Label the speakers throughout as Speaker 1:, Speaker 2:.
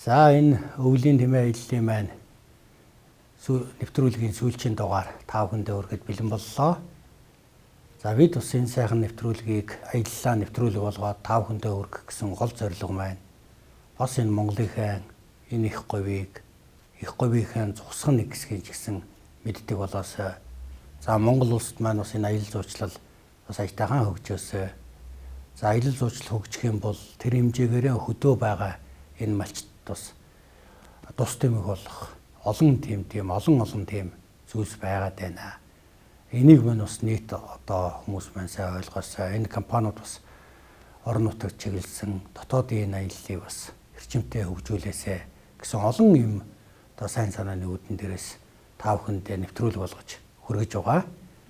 Speaker 1: За энэ өвлийн тэмээ аяллаа маань нэвтрүүлгийн сүүлчийн дугаар 5 хүндээ өргөд бэлэн боллоо. За бид бас энэ сайхан нэвтрүүлгийг аяллаа нэвтрүүлэг болгоод 5 хүндээ өргөх гэсэн гол зорилго маань бас энэ Монголынхаа энэ их говийнхаа зогсгон нэг хэсгийн ч гэсэн мэддэг болоосоо. За Монгол улсад маань бас энэ аялал жуулчлал бас аятайхан хөгжөөсөө. За аялал жуулчлал хөгжих юм бол тэр хэмжээгээрээ хөдөө байгаа энэ малчд бас тус тэмэг болох олон тийм зүйлс байгаад байна. Энийг мань бас нийт одоо хүмүүс маань сайн ойлгосоо. Энэ компаниуд бас орон нутагт чиглэсэн дотоодын аяллыг бас эрчимтэй хөгжүүлээсэ гэсэн олон юм одоо сайн санааны үүдэн дээрээс 5 хүндээ нэвтрүүлэг болгож хүргэж байгаа.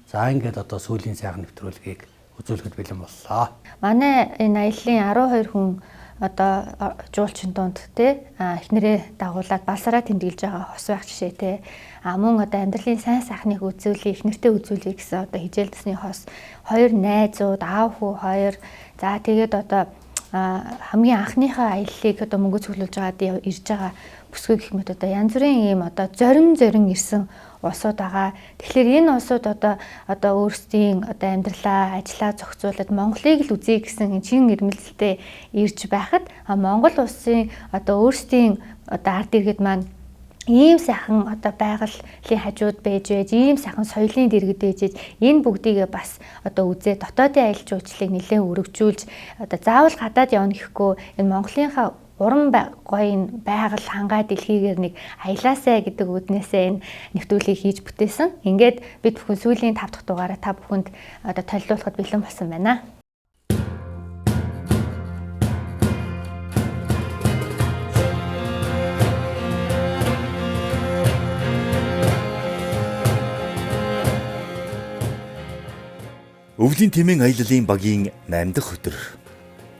Speaker 1: За ингээд одоо сүүлийн сайхан нэвтрүүлгийг үзүүлэхэд бэлэн боллоо.
Speaker 2: Манай энэ аяллаа 12 хүн одоо жуулчин донд эхнэрээ дагуулад балсараа тэмдэглэж байгаа хос байх жишээ мөн одоо амьдралын сайн сайхныг үзүүлэх, эхнэртэй үзүүлэх гэсэн одоо хижээлдэсний хос, 2 найзууд, аав хүү 2. За тэгээд одоо хамгийн анхныхаа аяллыг одоо мөнгө цуглуулж байгаа ирж байгаа бүсгүй гэх мэт одоо янз бүрийн ийм одоо зорин ирсэн улсууд байгаа. Тэгэхээр энэ улсууд одоо өөрсдийн одоо амьдралаа, ажлаа зохицуулаад Монголыг л үзье гэсэн чин ирмэлзэлтэй ирж байхад Монгол улсын одоо өөрсдийн одоо ард иргэд маань ийм сайхан одоо байгалийн хажууд байж, ийм сайхан соёлын дэргэд байж, энэ бүгдийг бас одоо үзээ дотоодын аялал жуулчлалыг нэлээд өргөжүүлж одоо заавал гадаад явна гэхгүй энэ Монголынхаа уран гоё байгаль хангаа дэлхийгээр нэг аялаасаа гэдэг үднээсээ энэ нэвтрүүлгийг хийж бүтээсэн. Ингээд бид бүхэн сүүлийн 5 дахь дугаараа та бүхэнд одоо толилуулахад бэлэн болсон байна.
Speaker 3: Өвлийн тэмээн аяллалын багийн 8 дахь өдөр.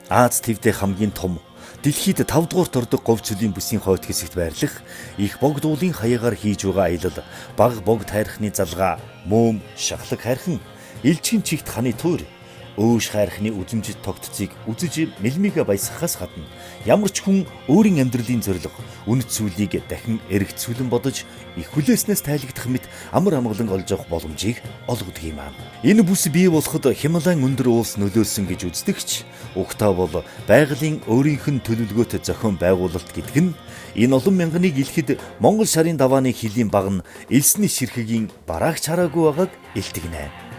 Speaker 3: Аз твдээ хамгийн том дэлхийд 5 дугаарт ордог говь цөлийн бүсийн хойд хэсэгт байрлах их богдуулын хаягаар хийж байгаа аялал баг богд хайрхны залгаа, мөөм, шахлаг хайрхан, элчийн чигт ханы туур, өөш хайрхны үзэмжит тогтцыг үзэж мэлмигээ баясгахаас гадна ямар ч хүн өөрийн амьдралын зорилго, үнэт зүйлийг дахин эргэцүүлэн бодож их хүлээснээс тайлгдах мэт амар амгалан олж авах боломжийг олгодог юм аа. Энэ бүс бий болоход Хималайн өндөр уулс нөлөөлсөн гэж үздэгч угтаа бол байгалийн өөрийнх нь төлөвлөгөөт зохион байгуулалт гэдэг нь энэ олон мянганыг илэхэд Монгол шарын давааны хилийн баг нь элсний ширхэгийн бараагч хараагүй байгааг илтгэнэ.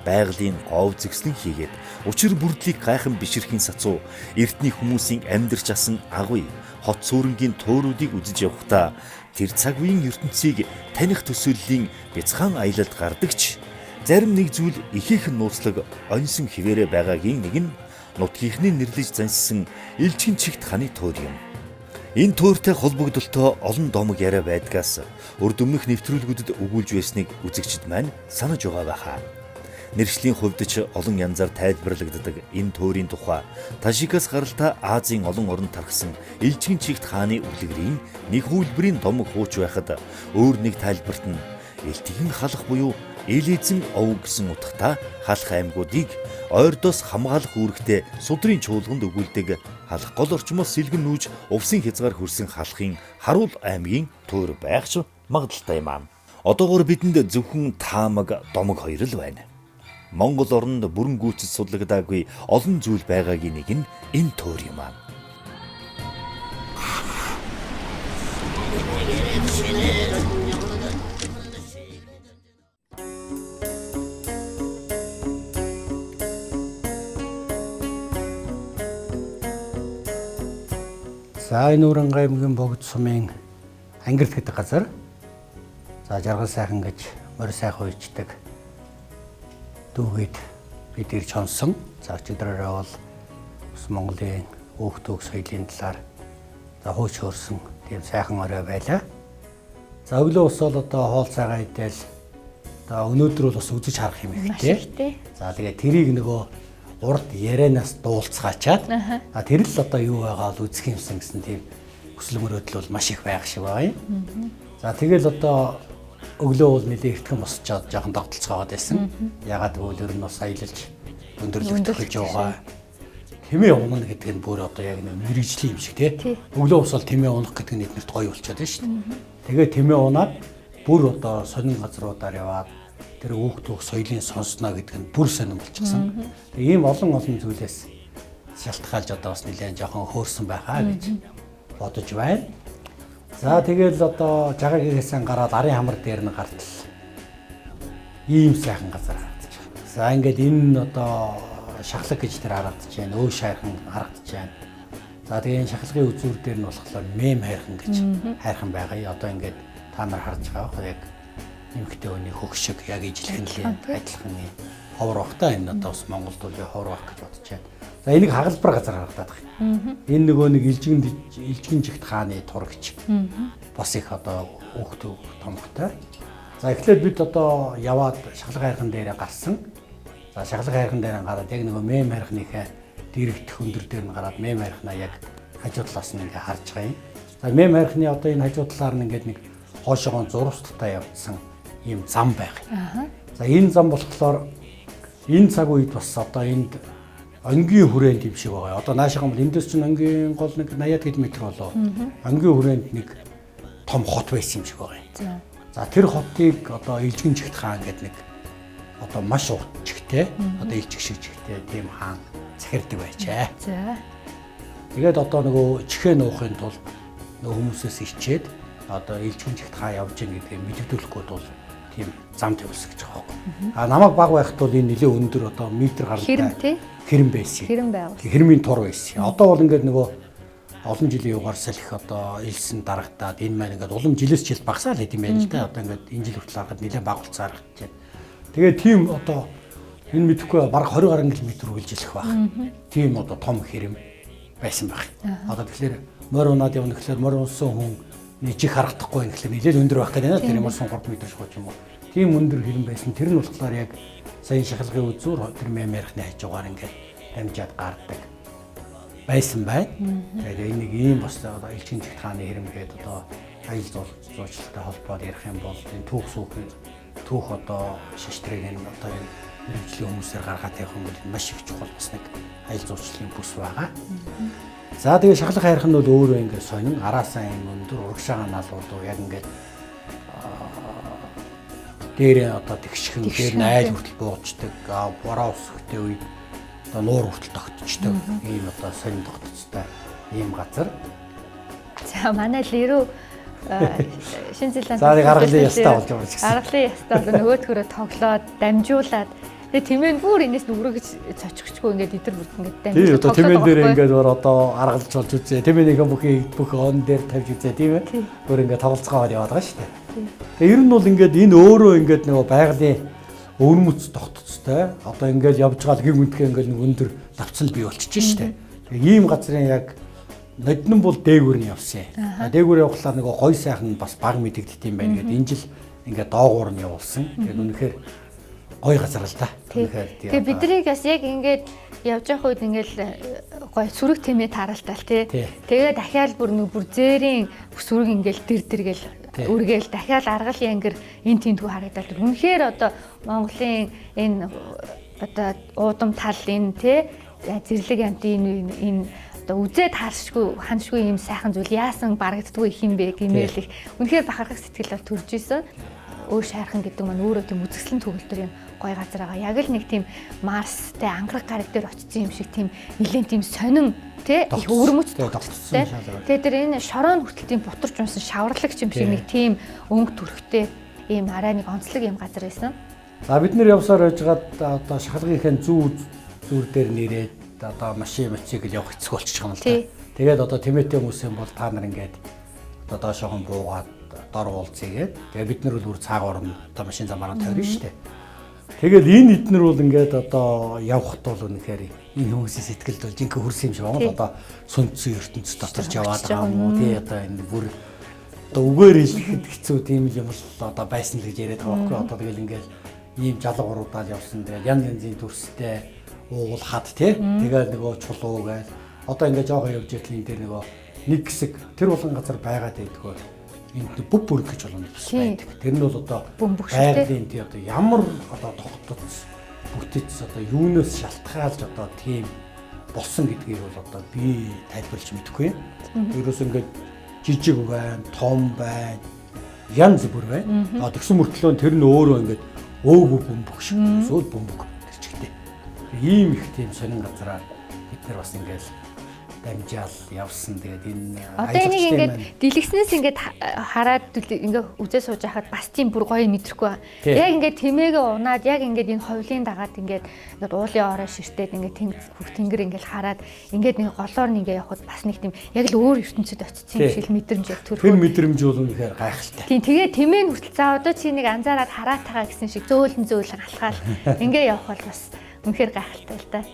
Speaker 3: Байгалийн говь зөкслөн хийгээд учир бүрдлийг гайхан биширхийн сацуу эртний хүмүүсийн амьдарч асан агуй хот сүрэнгийн тууруудыг үзэж явахдаа тэр цаг үеийн ертөнцийг таних төсөөллийн бяцхан аялалд гардагч зарим нэг зүйл ихээхэн нууцлаг оньсон хിവэрэ байгаагийн нэг нь нутгийнхны нэрлэж заншсан элчин чигт ханы туур юм. Энэ тууртай холбогдолтой олон домог яриа байдгаас урд өмнөх нэвтрүүлгүүдэд өгүүлж байсныг үзэгчд маань санаж байгаа байхаа. Нэршлийн хувьд ч олон янзаар тайлбарлагддаг энэ туурийн тухай Тажикаас гаралтай Азийн олон оронд тархсан элчийн чигт хааны үлгэрийн нэг хүүлбэрийн домог хууч байхад өөр нэг тайлбарт нь элтгэн халах буюу элэзэн ов гэсэн утгатай халах аймагуудыг ойрдоос хамгаалах үүрэгтэй судрын чуулганд өгүүлдэг халах гол орчмоос сэлгэн нүүж увсын хязгаар хүрсэн халахын харуул аймгийн туур байх ч магадaltaй юм аа. Одоогоор бидэнд зөвхөн таамаг домог хоёр л байна. Монгол орнд бүрэн гүйцэд судлагдаагүй олон зүйл байгаагийн нэг нь энэ туур юм аа.
Speaker 1: За энэ Уранга аймгийн богд сумын ангирт гэдэг газар. За жаргал сайхан гэж морь сайхан уйчдаг дүүгээд бид ирж хонсон. За өчигдрээрээ бол бас Монголын өөх төгс соёлын талаар за хууч хөрсөн тийм сайхан орой байлаа. За өглөө ус бол одоо хоол цагаа идэл одоо өнөөдөр бол бас үзэж харах юм ихтэй. За тэгээ тэрийг нөгөө урд ярианаас дуулцгаачаад тэр л одоо юу байгаа бол үзэх юмсан гэсэн тийм хүсэл мөрөөдөл бол маш их байх шиг байгаа юм. За тэгэл одоо өглөө бол нэлээд эртхэн босчоод жоохон тогтолцоогоод байсан. Ягаад гэвэл ер нь бас аялалж өндөрлөгдөх гэж байгаа. тэмээ унана гэдэг нь бүр одоо яг нэг мэрэгжлийн юм шиг тий. Өглөө ус бол тэмээ унах гэдэг нь эднэрт гоё болчиход байна шүү дээ. Тэгээ тэмээ унаад бүр одоо сонин газруудаар яваад тэр өөхтөөх соёлын сонсноо гэдэг нь бүр сонин болчихсон. Тэгээ ийм олон зүйлээс шалтгаалж одоо бас нэлээд жоохон хөөрсөн байхаа гэж бодож байна. За тэгэл одоо жагагийн гараад арын хамар дээр нь гартал ийм сайхан газар харагдаж байна. За ингээд энэ одоо шахлаг гэж тэр харагдаж байна. Өө шайхан харагдаж байна. За тэгээ энэ шахлагын үзүүр дээр нь болохоор мем хайрхан гэж хайрхан байгаа. Одоо ингээд та нар харж байгаа яг нэмэгтэй өний хөгшиг яг ижилхэн адилхан ховор багтаа энэ одоо бас Монголд бол ховор баг гэж бодож байна. За энийг хагалбар газар харагдаад байна. Энэ нөгөө нэг илжигэн жигт хааны турагч. Бас их одоо өөхтөг томхтой. За эхлээд бид одоо яваад шахлаг хайрхан дээрээ гарсан. За шахлаг хайрхан дээр гараад яг нөгөө мем хайрхныхаа дэрэгдэх өндөр дээр нь гараад мем хайрхнаа яг хажуу талаас нь ингээ харж байгаа юм. За мем хайрхны одоо энэ хажуу талаар нь ингээд нэг хоошоогоо зурвсталтай явсан ийм зам байгаа. За энэ зам болохоор энэ цаг үед бас одоо энд ангийн хүрээнд юм шиг байгаа. Одоо наашаага бол эндээс чинь ангийн гол нэг 80 км болоо. Ангийн хүрээнд нэг том хот байсан юм шиг байгаа. За тэр хотыг одоо Илжигэн жигт хаан гэдэг нэг одоо маш урт жигтэй одоо илжиг шиг жигтэй тийм хаан захирдаг байжээ. За. Тэгээд одоо нөгөө чихээ нуухын тулд нөгөө хүмүүсээс ичээд одоо Илжигэн жигт хаан явж гин гэдгийг мэдэгдүүлэхгүй бол тийм зам тавьсан гэж байгаа юм. А намайг баг байхад бол энэ нэлээ өндөр одоо метр гаралтай хэрэм байсан. Хэрэм байвал. Хэрмийн тур байсан. Одоо бол ингээд нөгөө олон жилийн югаар салхи одоо илсэн дарагдаад энэ маань ингээд улам жилээс жил багасаа л хэдэм байна л да. Одоо ингээд энэ жил хүртэл харахад нэлээ баг болцоо харагдаж байна. Тэгээ тийм одоо энэ мэдэхгүй баг 20 гаруй км үргэлжилэх байх. Тийм одоо том хэрэм байсан байх. Одоо тэгэхээр морь унаад явна гэхэлэр морь унсан хүн жиг харагдахгүй юм гэхэлэр нэлээд өндөр байх гэдэг нэ тэр юмсан 3 м шгууч юм уу. Тийм өндөр хэрэм байсан. Тэр нь болохоор яг сая шахалгын үзүүр тэр мемэрхний хажуугаар ингээд дамжаад гардаг байсан байна. Тэгээд энэ нэг ийм бас одоо Илжигэн жигт хааны хэрэм гэдэг одоо аюул зуучлалтай холбоод ярих юм бол энэ түүх сүүхийн түүх одоо шаштрыг энэ одоо энэ мэрэгжлийн хүмүүсээр гаргаад явах юм бол маш их чухал бас нэг аюул зуучлалын бүс байгаа. За тэгээд шахлах хайрхан нь бол өөрөө ингээд сонин араасаа юм өндөр урагшаага наалуудуу яг ингээд дээрээ одоо тэгшхэн дээр нь айл хүртэл буугчдаг бороо өсөхтэй үед одоо нуур хүртэл тогтчдаг ийм одоо сонин тогтцтой ийм газар.
Speaker 2: За манай лирүү шинэ зэлэн
Speaker 1: гаргалын ястаа болж байгаа гэсэн.
Speaker 2: Гаргалын ястаа бол нөгөөдгөрөө тоглоод дамжуулаад тэгээ тэмээн бүр энэс нүргэж цочихчгүй ингээд идэр бүрд ингээд дамжуулаад. Тийм одоо тэмээн дээр ингээд одоо аргалж болж үзээ. Тэмээнийхээ бүх он дээр тавьж үзээ тийм ээ. Бүр ингээд тоглоцгоод яваад байгаа шүү дээ. Тэгээ ер нь бол ингээд энэ өөрөө ингээд нөгөө байгалийн өвөрмөц тогтцтой. Одоо ингээд явж байгаа гин гүнтгээ ингээд нэг өндөр давцал бий болчихж шүү дээ. Тэгээ ийм газрын яг ноднон бол дээгүүр нь явсан. Дээгүүр явхлаар нөгөө гой сайхан бас баг мэдэгдэх юм байна гэдэг энэ жил ингээд доогуур нь явуулсан. Тэгээд үнэхээр гой газар л да. Тэгээ биднийг бас яг ингээд явж явах үед ингээд гой сүрэг тэмээ тараалтал тий. Тэгээ дахиад бүр зээрийн сүрэг ингээд дэргэл үргээл дахиад аргал янгэр энэ тентгүү харагдаад үнэхээр одоо Монголын энэ одоо уудам тал энэ тий зэрлэг амтын энэ одоо үзээд харшгүй ханшгүй юм сайхан зүйл яасан барагддгүй юм бэ гэмээл их үнэхээр бахархах сэтгэл бол төрж исэн. Өө шайрхан гэдэг маань өөрөө тийм үзэсгэлэн төгөлдөр юм гоё газар байгаа. Яг л нэг тийм Марстэй ангараг гараг дээр очсон юм шиг тийм нэлээд тийм сонин тий их өвөрмөц тогтцтой. Тэгээ тэр энэ шорон хүртэл тийм бутарч унсан шаварлагч юм шиг нэг тийм өнгө төрхтэй ийм арай нэг онцлог юм газар байсан.
Speaker 1: За бид нэр явсаар байжгаад одоо шахалгынхаа зүүр дээр нэрээд одоо машин мотоцикл явах хэцүү болчих юм л да. Тэгээд одоо тэмээтэй хүмүүс юм бол та нар ингээд одоо доошоохон буугаад дор уулзъягээд тэгээд бид нар бол бүр цаагаар нь одоо машин замаараа тавьрын шүү дээ. Тэгээд энэ эднэр бол ингээд одоо явхад бол үнэхээр энэ хүмүүсийн сэтгэлд бол жинхэнэ хөрсөн юм шиг байна. Одоо сүнцэн ертөнцид доторч яваад байгаа юм уу тий одоо энэ бүр одоо үгээр хэлэхэд хэцүү тийм юм бол одоо байсан л гэж яриад байгаа байхгүй. Одоо тэгэл ингээд ийм жалгаруудаар явсан. Тэгээд янз янзын төрстэй уул хад тий тэгээд нөгөө чулуу гээл одоо ингээд жоохон явж итэл энэ дээр нөгөө нэг хэсэг тэр болгон газар байгаад байдгүй энд бүб бүрэг гэж болно бас байдаг. Тэр нь бол одоо байгалийн тий одоо ямар одоо тогтоц бүтээц одоо юунаас шалтгаалж одоо тийм болсон гэдгийг бол одоо би тайлбарлаж мэдэхгүй. Ерөөс ингээд жижиг байна, том байна, янз бүр байна. Тэгсэн мөртлөө тэр нь өөрөө ингээд өөг бөмбөг шиг эсвэл бөмбөг гэрчтэй. Ийм их тийм сонин газараа бид нар бас ингээд дамжаал явсан. Тэгээд энэ
Speaker 2: одоо энийг ингээд дэлгэснээс ингээд хараад ингээд үзээ сууж байхад бас тийм бүр гоё мэдрэхгүй байна. Яг ингээд тэмээгээ унаад яг ингээд энэ ховлын дагаад ингээд уулын ороо ширтээд ингээд бүх тэнгэр ингээд хараад ингээд нэг голоор нэгээ явхад бас нэг тийм яг л өөр ертөнцид очсон юм шиг мэдрэмж төрөх.
Speaker 1: Тэр мэдрэмж бол үнэхээр гайхалтай.
Speaker 2: Тийм тэгээ тэмээ хүртэл за одоо чи нэг анзаараад хараад тагаа гэсэн шиг зөөлөн алхаал ингээд явах бол бас үнэхээр гайхалтай л та.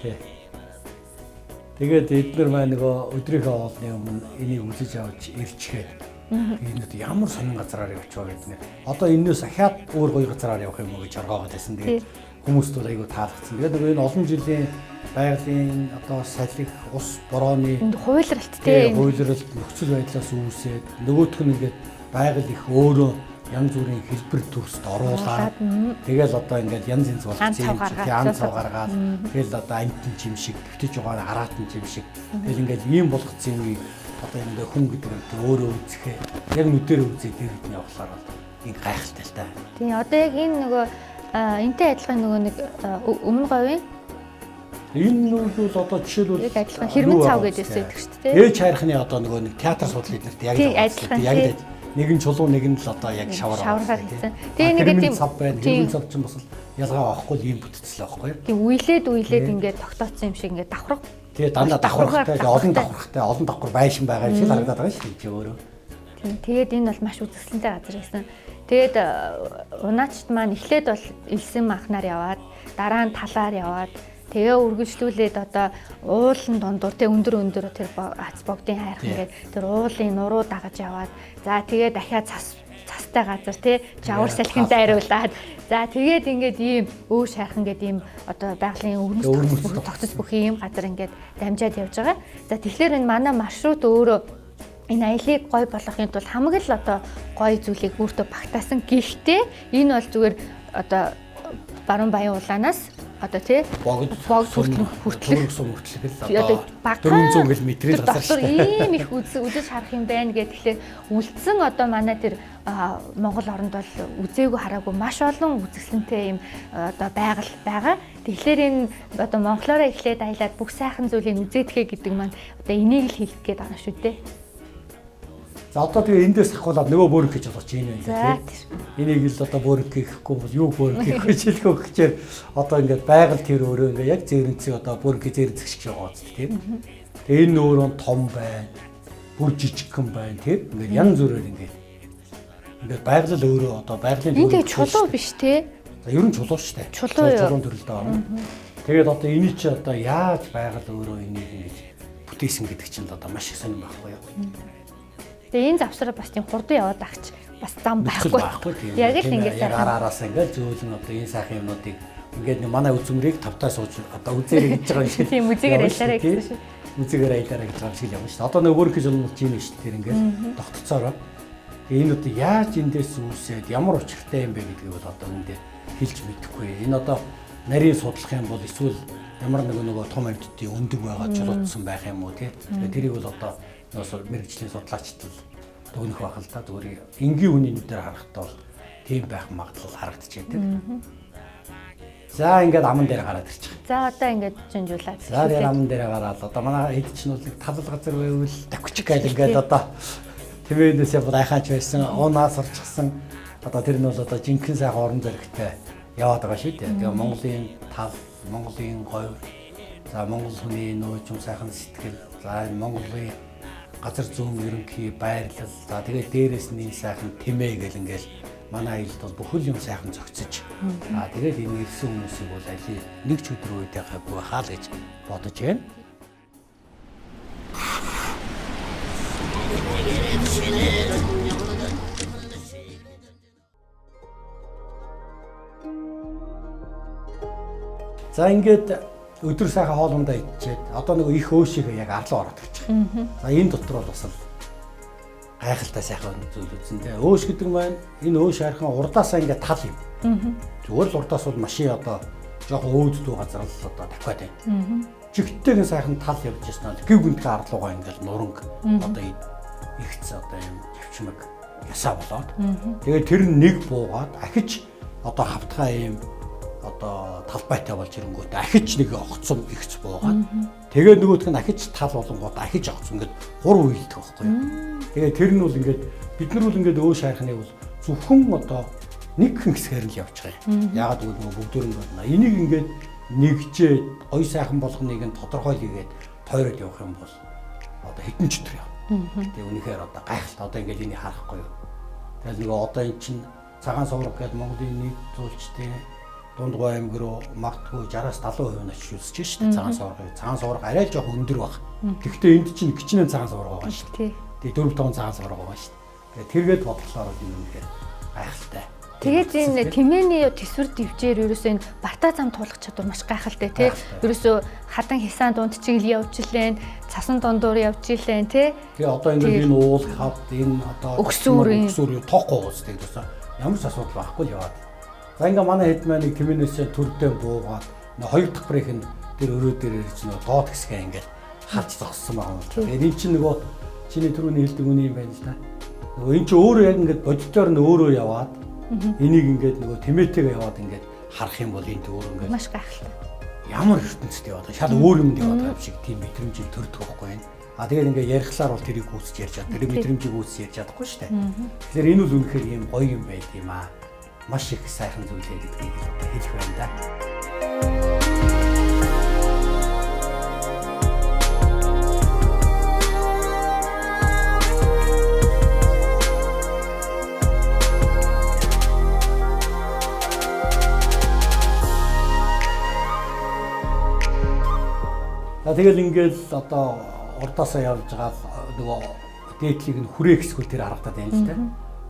Speaker 1: Тэгээд эдгээр маань нөгөө өдрийнхөө оолны өмнө энийг үзэж авч ирчгээд энэ ямар сонин газараар явчихваа гэдэг нэ. Одоо энэс ахаад өөр гоё газараар явах юм уу гэж аргаагаад байсан. Тэгээд хүмүүст бол айгүй таалагдсан. Тэгээд нөгөө энэ олон жилийн байгалийн одоо салхи ус борооны
Speaker 2: хуйлралт тийм
Speaker 1: хуйлралт нөхцөл байдлаас үүсээд нөгөөх нь ингээд байгаль их өөрөө янз бүрийн хэлбэр төрст оруулаад тэгэл одоо ингээд янз янз болох
Speaker 2: юм
Speaker 1: янз гаргаад тэгэл одоо амтэн жим шиг төвтөж байгаа хараатан жим шиг тэгэл ингээд ийм болгоцсон юм одоо ингээд хүн гэдэг нь өөрөө үзэхээ яг нүдээр үзээд ирэх нь явахлаар бол ин гайхалтай л та.
Speaker 2: Тийм одоо яг энэ нөгөө энтэй адилхан нөгөө нэг өмнө говийн
Speaker 1: энэ нь бол одоо жишээлбэл
Speaker 2: яг адилхан хэрмэн цав гэж хэлдэг шүү дээ.
Speaker 1: Ээж хайрхны одоо нөгөө нэг театр судлал эднэрт яг яг нэг нь чулуу нэг нь л одоо яг шавар
Speaker 2: хийсэн. Тэгээ нэг тийм
Speaker 1: цав байна. Хэрмэн цав чинь бас ялгаа авахгүй ийм бүтцэл байхгүй.
Speaker 2: Тийм үйлээд ингээд тогтооцсон юм шиг ингээд давхраг.
Speaker 1: Тэгээ дандаа давхрахтай олон давхар байшин байгаа юм шиг харагдаад байгаа шүү дээ өөрөө.
Speaker 2: Тийм тэгээд энэ бол маш үзэсгэлэнтэй газар гэсэн. Тэгээд унаачд маань эхлээд бол элсэн махнаар яваад дараа нь талаар яваад тэгээ үргэлжлүүлээд одоо уулын дундуур тэг өндөр тэр ац богдын хайрх ингээд тэр уулын нуруу дагаж яваад за тэгээ дахиад цастай газар тий жавар салхинтай хариулаад за тэгээд ингээд ийм өөш хайрхан гэдэг ийм одоо байгалийн өвгөнс тогтцох бүх ийм газар ингээд дамжаад явж байгаа. За тэгэхээр энэ манай маршрут өөрөө энэ аялыг гой болгохын тулд хамгийн л одоо гой зүйлийг өөртөө багтаасан. Гэхдээ энэ бол зүгээр одоо баруун баян улаанаас одоо тий
Speaker 1: богд
Speaker 2: хүртлэх
Speaker 1: одоо 400 км-ийн
Speaker 2: газар ийм их үзэж харах юм байна гэхлээр үлдсэн одоо манай тэр Монгол оронд бол үзээгүй хараагүй маш олон үзэсгэлэнтэй юм одоо байгаль байгаа. Тэгэхээр энэ одоо монголоороо эхлээд аялаад бүх сайхан зүйлийг үзээдхэ гэдэг маань одоо энийг л хэлэх гээд байгаа шүү дээ.
Speaker 1: За одоо тэгээ эндээс ахуулаад нөгөө бөөрөг гэж болж байна тийм. Энийг л одоо бөөрөг гэхгүй бол юу бөөрөг гэх вэ хэлэхгүй гэхээр одоо ингээд байгаль тэр өөрөө ингээд яг зээрэнцээ одоо бөөрөг зээрэнцэх шиг байгаа үст тийм. Тэгээ энэ өөрөө том байна. Бүр жижигхэн байна тийм. Ингээд янз бүрээр ингээд байгаль өөрөө одоо байгалийн
Speaker 2: энэ чулуу биш те.
Speaker 1: За ер нь чулуу шүү дээ. Чулуун төрөлтэй орно. Тэгээд одоо эний чи одоо яаж байгаль өөрөө энийг ингэж бүтээсэн гэдэг чинь одоо маш их сонирн байхгүй юу?
Speaker 2: Тэгээ энэ завсраа бас тийм хурдан яваад агч бас зам байхгүй. Яг л ингээд
Speaker 1: яг араас ингээд зөөлөн одоо энэ сайхан юмнуудыг ингээд манай үзмрийг тавтаа сууж одоо үзээрэй гэж байгаа юм шиг.
Speaker 2: Тийм үзээгээр аялаарай гэсэн шүү.
Speaker 1: Үзээгээр аялаарай гэж байгаа юм шиг явна шүү. Одоо нөгөө бөөрөх гэж болно чинь шүү дээ. Тэр ингээд тогтцоороо. Энэ одоо яаж эндээс үүсээд ямар учиртай юм бэ гэдгийг бол одоо эндээ хэлж мэдэхгүй. Энэ одоо нарийн судлах юм бол эсвэл ямар нөгөө том амьтдын өндөг байгаа чулуутсан байх юм уу тий. Тэрийг бол одоо мэрэгжлийн судлаачд л дүгнэх байх л та зүгээр энгийн хүний нүдээр харахтаа бол тийм байх магадлал харагдчихэдэг. За ингээд аман дээр гараад ирчих.
Speaker 2: За одоо ингээд жинжуулаад.
Speaker 1: За тэр аман дээр гараад одоо манай хэд ч нүлэг тал газар байвал давхчих гал ингээд одоо тэмээдээсээ айхаач байсан уунаас орчихсан одоо тэр нь бол одоо жинхэнэ сайхан орон зөрөгтэй яваад байгаа шүү дээ. Тэгээ Монголын тал, Монголын говь, за Монгол хүний нөөцөн сайхан сэтгэл, за Монголын газар зүүн ерөнхий байрлал, за тэгээд дээрээс нь сайхан тэмээ гэл ингээл манай аялалд бол бүхэл юм сайхан зохицож. Тэгээд энэ ирсэн хүмүүсийг бол алийг нэг ч өдөр үедээ хаа л гэж бодож байна. За ингээд өдөр сайхан хоолундаа идчихэд одоо нэг их өөшийнхөө яг арлуу ороод ирчих. За энэ дотор бол бас гайхалтай сайхан зүйл үзэн тэ. Өөш гэдэг маань энэ өөш хайрхан урдаасаа ингээд тал юм. Зүгээр л урдаас бол машин одоо жоохон өөддөө газар л одоо тавьгаад байна. жигтэйгэн сайхан тал явж ирсэн нь гів гүнтгэ арлуугаа ингээл нуранг одоо ихц одоо юм явчмаг ясаа болоод тэгээд тэр нэг буугаад ахиж одоо хавтгай юм одоо талбайтай болж ирэнгүүт ахиж нэг огцом ихц буугаад тэгээд нөгөөх нь ахиж тал болонгууд ахиж огцом ингээд 3 үйлдэх байхгүй юу. Тэгээд тэр нь бол ингээд бид нар бол ингээд өө шаархны бол зөвхөн одоо нэг хэсгээр нь явж байгаа юм. Яагаад гэвэл нөгөө бүгдөө байна. Энийг ингээд нэгжээ ой сайхан болгоныг нь тодорхойлъгээд тойроод явах юм бол одоо хэдэн ч өдөр явна. Тэгээ үнэхээр одоо гайхалтай одоо ингээд энийг харахгүй юу. Тэгэл нөгөө одоо эн чинь цагаан сувраг гэдэг Монголын нийт зуулчдын дундгой аймаг руу магтгүй 60-аас 70% нь очиж үзэж шүү дээ цагаан сувраг. Цагаан сувраг арай л жоох өндөр баг. Тэгэхдээ энд чинь гिचнээ цагаан сувраг байгаа шүү дээ. Тэгээ 4-5 цагаан сувраг байгаа шүү дээ. Тэгээ тэргээд бодлохоор энэ үнэхээр гайхалтай.
Speaker 2: Тэгээд энэ тэмээний төсвөр дэвжээр ерөөсөө энэ бартаа зам туулах чадвар маш гайхалтай тий. Ерөөсөө хадан хисаан дунд чиглэл явж илэн, цасан дундуур явж илэн тий.
Speaker 1: Тэгээ одоо ингээд энэ уул хавд энэ одоо
Speaker 2: өксүүрийн
Speaker 1: тоохгүй гоос тэгээд ямар ч асуудал байхгүй л яваад. За ингээ манай хэд маань нэг тэмээнээс төрдөө буугаад хоёр дахь брейк нь тэр өрөө дээр ирж нөгөө доод хэсгээ ингээд харж зогссон байгаа юм. Тэгээд энэ чинь нөгөө чиний түрүүний хэлдэг үний юм байна л да. Нөгөө энэ чинь өөрөө яг ингээд бодитоор нь өөрөө яваад энийг ингээд нөгөө тэмээтэйгээ яваад ингээд харах юм бол энэ өөр ингээд
Speaker 2: маш гайхалтай.
Speaker 1: Ямар ертөнцид яваад шал өөр юмд яваад байгаа шиг тийм мэдрэмжийг төрдөг байхгүй юм. А тэгээд ингээ ярихлаар бол тэрийг үүсч ярьж чад. Тэр мэдрэмжийг үүсч ярьж чадахгүй шүү дээ. Тэгэхээр энэ бол үнэхээр юм гоё юм байт юм аа. Маш их сайхан зүйлээ гэдгийг л одоо хэлэх байна да. Тэгэл ингээл одоо урдаасаа явж байгаа нөгөө дээдлийг нь хүрээх эсвэл тэр харагдаад байна л да.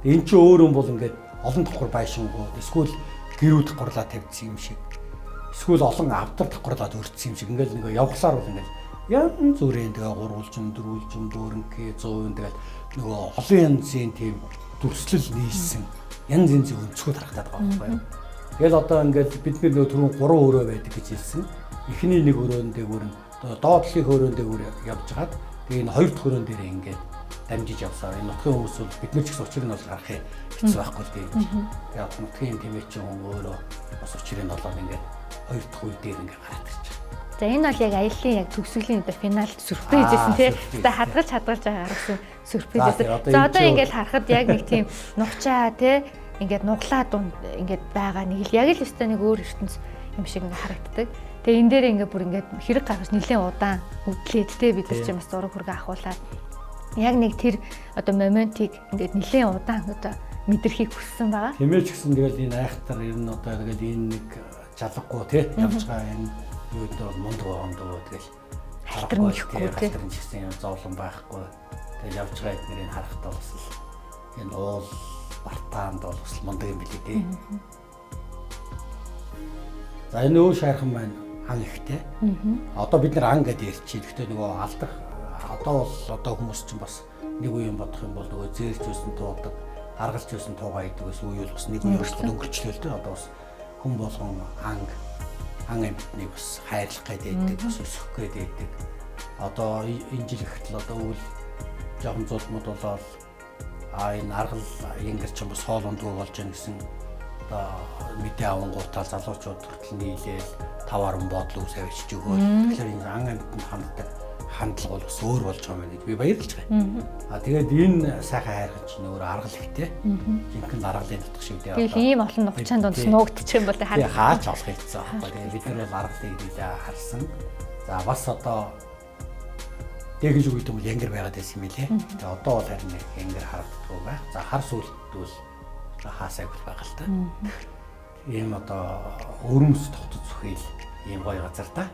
Speaker 1: Энэ ч өөрөө бол ингээд олон давхар байшингууд эсвэл гэрүүд давхарлаа тавьчихсан юм шиг. Эсвэл олон авдар давхарлаад өртсөн юм шиг ингээл нөгөө явхлаар бол ингээд янз бүрийн тэгээ гурвалжин, дөрвөлжин, дөрөнхий, 100 тэгэл нөгөө олон янзын тийм дүрслэл нийлсэн янз янзын өнцгүүд харагдаад байгаа байхгүй юу. Тэгэл одоо ингээд бидний нөгөө түрүүн 3 өрөө байдаг гэж хэлсэн. Эхний нэг өрөөнд дээгүүр нь доотлын хөөрөөн дээгүүр явж хагаад тэгээ энэ хоёр дахь хөөрөөн дээр ингээд дамжиж явсаар энэ нутгийн хүмүүс бол бид нар ч гэсэн учрыг нь бол гарахыг хэцүү байхгүй л дээ. Тэгээ нутгийн тэмээчин хүн өөрөө бас учрыг нь болоод ингээд хоёр дахь үе дээр ингээд гараад ирж байгаа.
Speaker 2: За энэ бол яг аяллаа яг төгсгөлийн одоо финалд сюрприз байсан тий. Тэ хадгалж байгаа гаргасан сюрприз байсан. За одоо ингээд харахад яг нэг тийм нухчаа тий ингээд нуглаа дунд ингээд байгаа нэг л яг л өстой нэг өөр ертөнц юм шиг ингээд харагддаг. Тэгээ энэ дээр ингээд бүр ингээд хэрэг гаргаж нэлээд удаан үдлээд тий бид нар ч бас зураг хүргээ ахуулаад яг нэг тэр одоо моментиг ингээд нэлээд удаан одоо мэдрэхийг хүссэн байгаа.
Speaker 1: Тэмээж гисэн тэгэл энэ айхтар ер нь одоо тэгэл энэ нэг жалгагүй тий явж байгаа энэ юу гэдэг бол мундаг байгаа тэгэл
Speaker 2: харахгүй тий
Speaker 1: харахтар гэсэн юм зовлон байхгүй. Тэгэл явж байгаа эднэрийг харахтаа бас энэ уул бартаанд бол бас мундаг юм билээ тий. За энэ өө шаархан маань ан ихтэй. Одоо бид нар ан гэдээ ярьчих. Гэхдээ нөгөө алдах одоо бол одоо хүмүүс чинь бас нэг үеийн бодох юм бол нөгөө зээрч байсан туудаг, аргалж байсан туугаа идэг ус үе бол бас нэг үеийн өнгөрчлөө л дээ. Одоо бас хүн болгон ан амьтныг бас хайрлах гэдэг, бас өсгөх гэдэг. Одоо энэ жил ихтэл одоо үл жоохон зулмууд болоод энэ аргал ингэр чинь бас хоол ундгүй болж байгаа гэсэн одоо мэдээ авангуутаа залуучууд хүртэл нийлээл 5-10 бодлоо савьчих өгөөд тэгэхээр энэ ан амьтанд ханддаг хандлага бол бас өөр болж байгаа юм гэж би баярлж байгаа. А тэгээд энэ сайхан хайргач нөр аргал ихтэй. Жинхэнэ аргалын нутг шиг дээ.
Speaker 2: Тэгээд ийм олон нухчаанд донд нуугдчих юм бол
Speaker 1: хараа. Хаач олох хэвчээ байхгүй. Тэгээд бид нар бол аргалыг нэлээ харсан. За бас одоо дээгж үгүйд юм янгэр байгаад байсан юм лээ. Тэгээд одоо бол харин янгэр харагддаг байх. За хар сүлдүүл хаасайг байгаа л та. Ийм одоо өрөмс тогтц зүхэл ийм гоё газар та.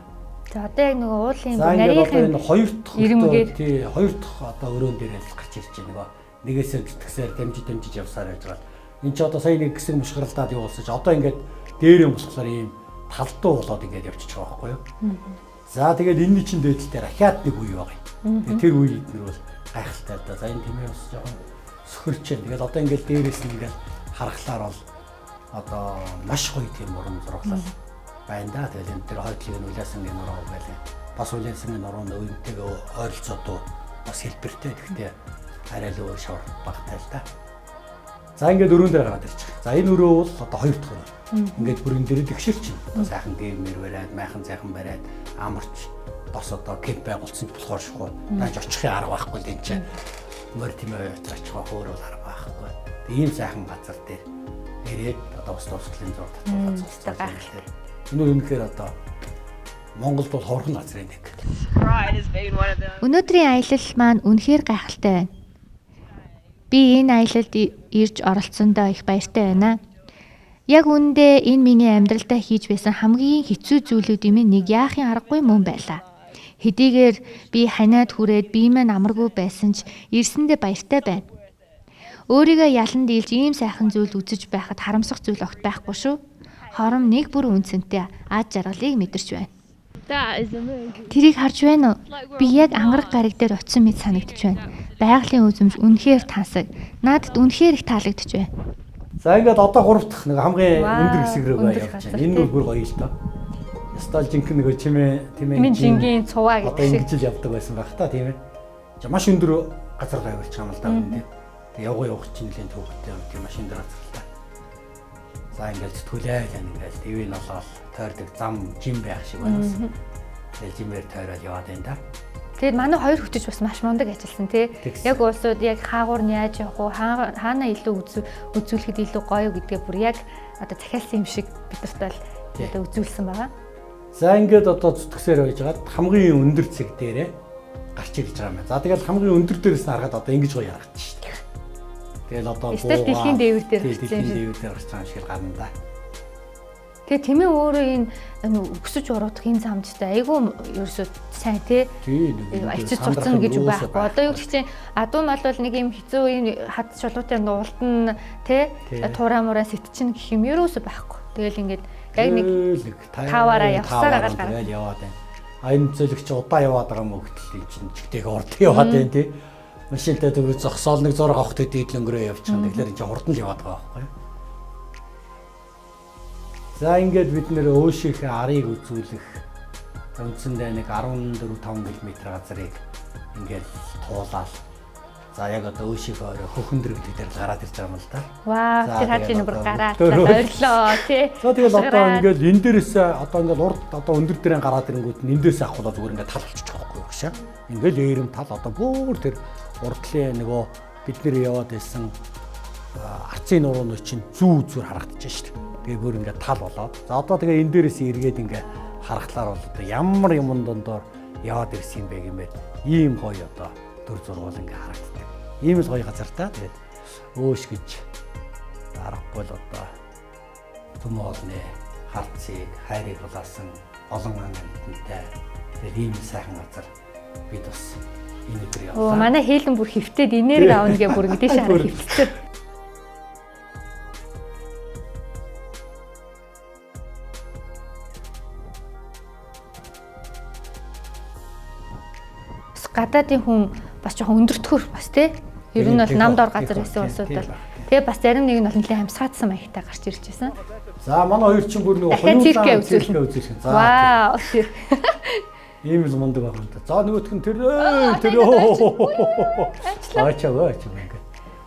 Speaker 2: За одоо яг нөгөө уулын
Speaker 1: нарийнхан
Speaker 2: нарийнхан
Speaker 1: хоёр дахь тий хоёр дахь одоо өрөөн дээр л гарч ирж байгаа нөгөө нэгээсээ зүтгэсээр дамжиж явсаар байж байгаа. Энд чи одоо сая нэг гисэг мушгиралдаад явуулсаж одоо ингээд дээр юм болохоор ийм талдуу болоод ингээд явчихж байгаа байхгүй юу. За тэгээд энэний чин дээдэл дээр ахиад нэг үе байгаа юм. Тэгээд тэр үе эднэр бол гайхалтай да. За энэ тэмээ бас жоохон сөхөрч байна. Тэгээд одоо ингээд дээрээс нь ингээд харахлаар бол одоо маш гоё тийм уран зурглал байна да. Тэгээд энэ тэр хойдлыг нь улаасан гэнэ ураа байлаа. бас улаансан нурууны уянтайгаа ойролцоодоо бас хэлбэртэй. Гэхдээ арай л өөр шавар багтай л да. За ингээд өрөөнд дээр гараад ирчих. За энэ өрөө бол одоо 2 дахь өрөө. Ингээд бүрэн дээр тэгшэр чинь. Одоо сайхан гэрмэр бариад, майхан сайхан бариад, амарч бас одоо кемп байгуулсан болохоор шгүй. Тааж очихын арга байхгүй л энэ чинь. Мөр тиймээ очих өөр бол арга байхгүй. Ийм сайхан газар дээр ирээд одоо ус тусгалын зур татвар цуцтай гайхалтай. Энэ юу нөхөр одоо Монголд бол хорхон газрын нэг.
Speaker 2: Өнөөдрийн аялал маань үнэхээр гайхалтай байна. Би энэ аялалд ирж оролцсондоо их баяртай байна. Яг үүндээ энэ миний амьдралдаа хийж байсан хамгийн хэцүү зүйлүүдийн минь нэг яахын аргагүй мөн байлаа. Хэдийгээр би ханиад хүрээд бие маань амаргүй байсан ч ирсэндээ баяртай байна. Өөрийгөө ялан дийлж ийм сайхан зүйл үзэж байхад харамсах зүйл огт байхгүй шүү. Хором нэг бүр үнцэнтэй ад жаргалыг мэдэрч байна. Тэрийг харж байна уу? Би яг ангараг гариг дээр очисон мэт санагдаж байна. Байгалийн үзмж үнэхээр тансаг. Надад үнэхээр их таалагдж байна.
Speaker 1: За ингээд одоо 3 дахь нэг хамгийн өндөр хэсэг рүү явж байна. Энэ нь бүр гоё л доо. Стал жинхэнэ нөгөө чимээ
Speaker 2: Минь жингийн цуваа
Speaker 1: одоо
Speaker 2: гэдэг шиг.
Speaker 1: ингэж л явдаг байсан байх та тийм ээ. За маш өндөр газар гавьж байгаа юм л да энэ. Тэг явах чинь нэлээд төвхтэй юм тийм машин дээр газар л. За ингээд зүтгүүлээ гэн ингээд дэвийн олоод тойрдог зам жим байх шиг байна. Тэгэл жимээр тойроод яваад байна да.
Speaker 2: Тэгээд манай хоёр хүчиж бас маш мундаг ажилласан тий. Яг улсууд яг хаагуур нь яаж явах уу, хаана илүү үзүүлэхэд илүү гоё гэдгээ бүр яг одоо захиалсан юм шиг бидэрт бол үзүүлсэн байгаа.
Speaker 1: За ингээд одоо зүтгэсээр байж байгаад хамгийн өндөр цэг дээрээ гарч ирж байгаа юм байна. За тэгэл хамгийн өндөр дээрээс нь харахад одоо ингэж гоё ярагдчих шүү дээ. Тэгэл одоо
Speaker 2: дэлхийн дээвэр дээр
Speaker 1: гарч байгаа юм шиг гарна да.
Speaker 2: Тэгээ тэмээ өөрөө энэ өксөж уруудах энэ замдтай айгүй ерөөсөө сайн тий. Ачиж цуцсан гэж байхгүй. Одоо юу гэх чинь адуу мал бол нэг юм хэцүү энэ хад шулуутай нуулт нь тий тураа мураа сэтчин гэх юм ерөөсөө байхгүй. Тэгэл ингээд яг нэг таваараа явсараа гараад
Speaker 1: яваад байна. Энэ зөөлөгч удаа яваад байгаа юм уу гэтэл энэ чинь чигтэйг урд яваад байна тий. Машинтай дөрөв зогсоол нэг зураг авахт дийдл өнгөрөө явчихсан. Тэгэхээр энэ чинь хурдан л яваад байгаа байхгүй. За ингээд бид нэр өөшийнхээ арыг үзүүлэх үндсэндээ нэг 14-5 км газрыг ингээд туулаад за яг одоо өөшийнхөө хөхөн дэргэлэг дээр гараад ирж байгаа юм л да.
Speaker 2: Вау, тэр хажууд нэг бүр гараад ойрлоо тий.
Speaker 1: За тэгэл одоо ингээд энэ дээрээс одоо ингээд урд одоо өндөр дээрээ гараад ирэнгүүт энэ дээрээс авах зүгээр ингээд тал болчих жоохгүй юу гэж. Ингээд ээрэм тал одоо бүр тэр урдлын нөгөө бид нэр яваад байсан арцын нурууны чинь зүү зүгээр харагдаж шүү дээ. Тэгээ бүр ингээд тал болоод. За одоо тэгээ энэ дээрээс эргээд ингээд харахлаар бол одоо ямар юм дондор яваад ирсэн юм бэ гэмээр ийм гоё одоо төр зургуул ингээд харагддаг. Ийм л гоё газар та. Тэгээд өөш гэж аргагүй л одоо түм олны харцыг хайрыг булаасан олон амттай. Тэгээд ийм сайхан газар бид бас энэ өдөр явлаа.
Speaker 2: Оо манай хээлэн бүр хөвтөд энерги аавна гэ бүр гэдэг шаараа хөвтөд. Гадаадын хүн бас жоохон өндөртгөр бас тий. Ер нь бол намд ор газар байсан улсууд бол тэгээ бас зарим нэг нь бол нэлээд хамсгаадсан маягтай гарч ирж байсан.
Speaker 1: За манай хоёр чинь бүр нэг
Speaker 2: хоёулаа үзүүлсэн. За. Вау.
Speaker 1: Ийм л мундаг байна. За нөгөөх нь тэр ачаа ингээд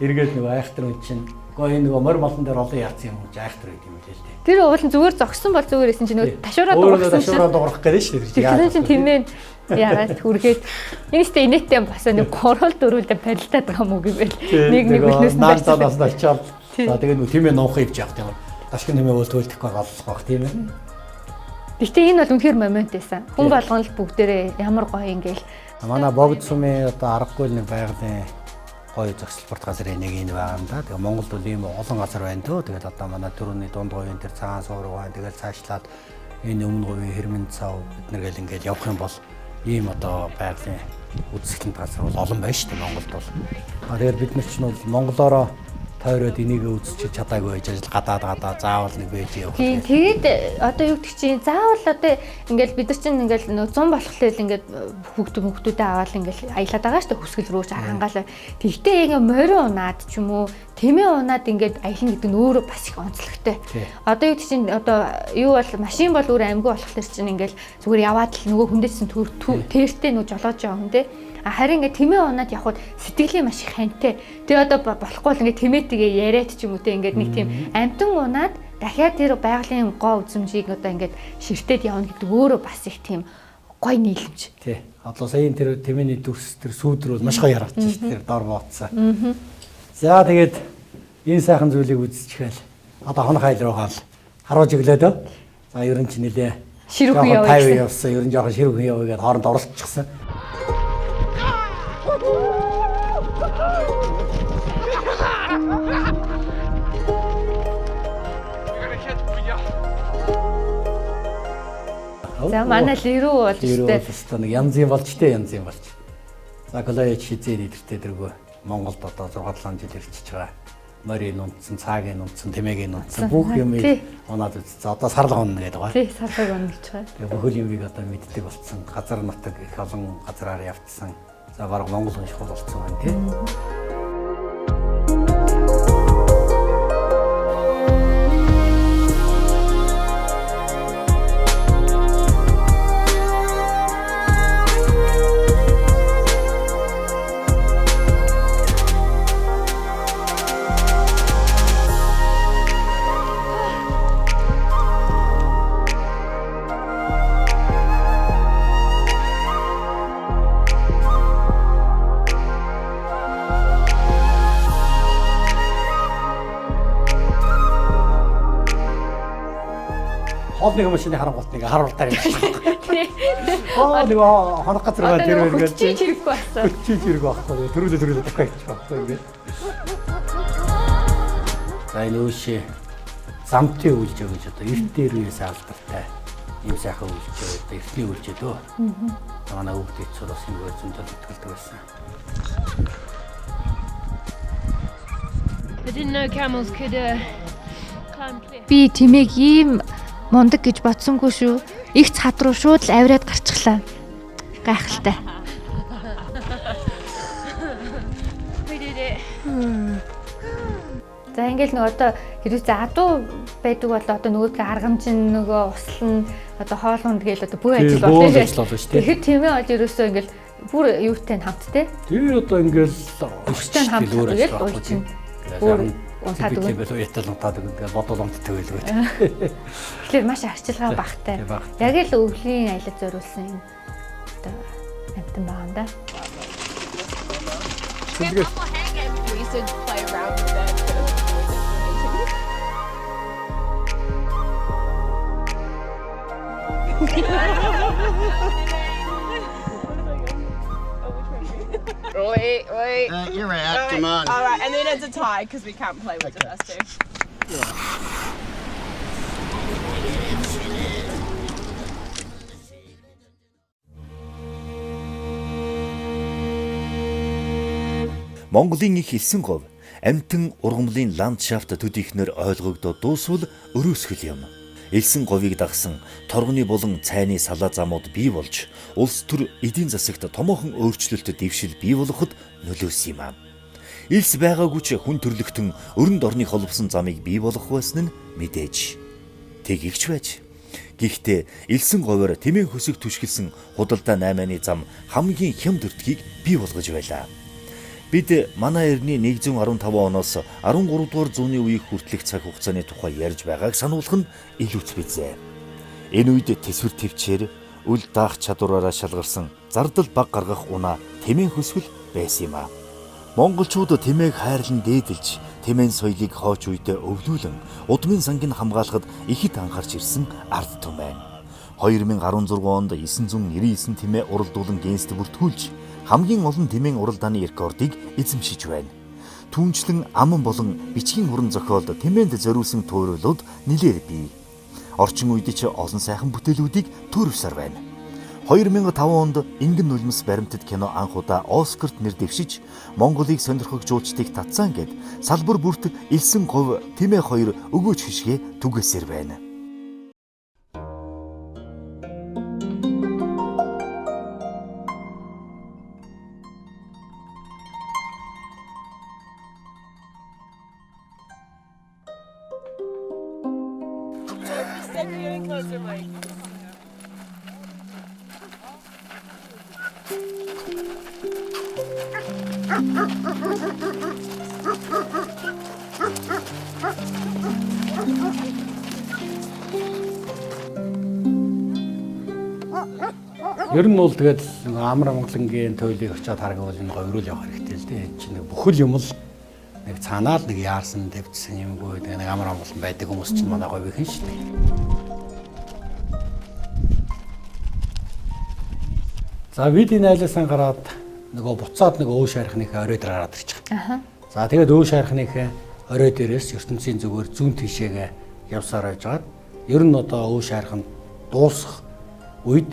Speaker 1: эргээд нэг айхтар үн чинь гоо энэ нөгөө морь молон дээр олон яатсан юм уу айхтар байт юм л л дээ.
Speaker 2: Тэр уул нь зүгээр зогссон бол зүгээр байсан чинь нөгөө ташуураад дуурсан чинь
Speaker 1: ташуураад дуурах гэдэг шүү дээ.
Speaker 2: Тэгэхээр чинь тэмээ яагаад хүргээд энэстэй инээдтэй басаа нэг 3-4 парилтаад байгаа юм уу гэвэл нэг үлнээс нь
Speaker 1: наалтаас очиад за тэгээ нөгөө тэмээ нуухаа ивж явах тийм. Ташкын тэмээ бол төлдөхгүй голлох байх тийм ээ.
Speaker 2: Гэхдээ энэ бол үнэхээр момент байсан. Хүн болгоно л бүгдээрээ ямар гоё ингээл.
Speaker 1: Манай богд сумын одоо аргагүй нэг байгалийн гоё зохицолборт газрын нэг энэ байгаа юм да. Тэгээ Монголд бол ийм олон газар байна дөө. Тэгээд одоо манай төрөний дунд говийн тэр цагаан суург байна. Тэгээд цаашлаад энэ өмнө говийн хэрмэн цав бид нар гэл ингээд явах юм бол ийм одоо байгалийн үзэсгэлэнт газар бол олон байна шүү дээ Монголд бол. Тэгэхээр бид нар ч нь бол монголоороо тойроод энийг үзчих чадаагүй байж гадаа заавал нэг байж явах.
Speaker 2: Тийм тэгээд одоо юу гэдэг чинь заавал одоо ингээл бид нар чинь ингээл 100 болохоор ингээд хүүхдүүдээ аваад ингээл аялаад байгаа шүү дээ хүсгэл рүү хангаалаа. Тэгтээ ингээ морин унаад ч юм уу тэмээ унаад ингээд аялна гэдэг нь өөрөө бас их онцлогтой. Одоо юу гэдэг чинь одоо юу бол машин бол өөр амьгүй болохоор чинь ингээл зүгээр яваад л нөгөө хүндээсэн тэртээ нөгөө жолоож байгаа хүн те. Харин ингээ тэмээ унаад явхад сэтгэлийн маш их хантай. Тэгээ одоо болохгүй бол ингээ тэмээтэйгээ яриад ч юм уу те ингээд нэг тийм амтан унаад дахиад тэр байгалийн гоо үзмжийг одоо ингээд ширтээд явна гэдэг өөрөө бас их тийм гой нийлэмж.
Speaker 1: Тий. Одоо саяын тэр тэмээний дүрс тэр сүүдрүүд маш гоё харагдаж шүү дээ. Тэр дор бооцсон. За тэгээд энэ сайхан зүйлийг үзчихвэл одоо хоног хайл руу хаал харуулж өглөөдөө. За ер нь ч нэлээ
Speaker 2: ширүүхэн яваа
Speaker 1: явсан. Ер нь жоохон ширүүхэн яваа гэдээ хооронд оролцчихсан.
Speaker 2: За манай лирүү болж штэ.
Speaker 1: Нэг янз юм болж штэ янз юм болж. За колоёч хизээ идэртэй дэргөө Монголд одоо 6-7 жил ирчихэж байгаа. Морийн унтсан, цагийн унтсан, тэмээгийн унтсан бүх юм унаад үзсэн. Одоо сарлаг унна гэдэг байгаа.
Speaker 2: Тий, сарлаг унна гэж байгаа.
Speaker 1: Тэгээ бүхэл юмыг одоо мэддэг болсон. Газар нутаг их олон газраар явцсан. За баг Монгол хүн шиг болсон байна тий. Хоолны машины харангуут нэг харуултаар юм шиг. Аа нэг хоног газар байгаа тэр үргэлж
Speaker 2: чи хэрэггүй болсон.
Speaker 1: Чи хэрэг байхгүй. Төрүүлээ дахиад хийчихсэн ингээд. За энэ үүшээ замтын үйлж өгч одоо эрт дээр үеэс алдартай юм сайхан үйлж одоо эртний үйлж дөө. Манай хүүхдүүд ч бас энэ зөндөл итгэлдэг байсан.
Speaker 4: I didn't know camels could climb cliffs.
Speaker 2: Би тэмээг ийм мундаг гэж бодсонгүй шүү. Их цад руу шууд л авираад гарчихлаа. Гайхалтай. За ингээл нөгөө одоо хэрвээ адуу байдаг бол одоо нөгөөдгөө аргамжин нөгөө усал нь одоо хоолунд гээл одоо бүх ажил болно шүү дээ. Тэгэхээр тэмээ бол ерөөсөө ингээл бүр юутай хамт те.
Speaker 1: Тэр одоо ингээл
Speaker 2: өчтэй хамт ингээл уулчин. Бүр унтаад
Speaker 1: өгөө. Би ятал унтаад өгөө бодол унтдаг байлгүй.
Speaker 2: Тэгэхээр маш арчилгаа багтай. Яг л өвлийн аялал зориулсан юм. Одоо амтан байгаа юм да.
Speaker 4: Wait.
Speaker 5: You're right. Come on.
Speaker 4: All right, and then it's a tie because we can't play with us two.
Speaker 3: Монголын их 9% амьтан ургамлын ландшафт төдийхнөр ойлгогдоод дуусвал өрөөсгөл юм. Элсэн говийг дагсан торгоны болон цайны салаа замууд бий болж улс төр эдийн засагт томоохон өөрчлөлт дэвшил бий болгоход нөлөөсөн юм аа. Элс байгаагүй ч хүн төрлөختөн өрөнд орны холбосон замыг бий болгох байсан нь мэдээж. Тэгэгч байж. Гэхдээ элсэн говоор тэмээ хөсөг түшгэлсэн худалдаа 8-ны зам хамгийн хямд өртгийг бий болгож байлаа. Бид манай эртний 115 оноос 13 дугаар зууны үеийг хүртэлх цаг хугацааны тухай ярьж байгааг сануулах нь илүүц бизээ. Энэ үед тэсвэр төвчээр үл даах чадвараараа шалгарсан зардал баг гаргах унаа тэмээ хөсгөл байсан юм а. Монголчууд тэмээг хайрлан дээдэлж, тэмээн соёлыг хооч үедээ өвлүүлэн, удмын сангийг хамгаалахад ихэд анхаарч ирсэн ард түмэн байна. 2016 онд 999 тэмээ уралдуулан генст бүртгүүлж хамгийн олон тэмээн уралдааны рекордыг эзэмшиж байна. Түүнчлэн аман болон бичгийн уран зохиолд тэмээнд зориулсан туйруулууд нэлээд бий. Орчин үед ч олон сайхан бүтээлүүдийг төрөвсөр байна. 2005 онд Ингэн нулимс баримтат кино анх удаа Оскарт нэр дэвшиж Монголыг сонирхох жуулчдыг татсан гэд салбар бүрт Элсэн говь Тэмээ 2 өгөөж хишгээ түгээсээр байна.
Speaker 1: Ер нь бол тэгээд амар Монголынгийн туйлыг очиод харгавал энэ говьрол явах хэрэгтэй л дээ. Энд чинь нэг бүхэл юм л нэг цаанаа л нэг яарсан дэвчсэн юмгүй нэг амар Монголын байдаг хүмүүс чинь манай говийн шүү дээ. За видео найлсан гараад нөгөө буцаад нөгөө өө шархныхаа орой дээр гараад ирчих. За тэгээд өө шархныхаа орой дээрээс ертөнцийн зүгээр зүүн тишээгээ явсаар байжгаад ер нь одоо өө шархан дуусах үед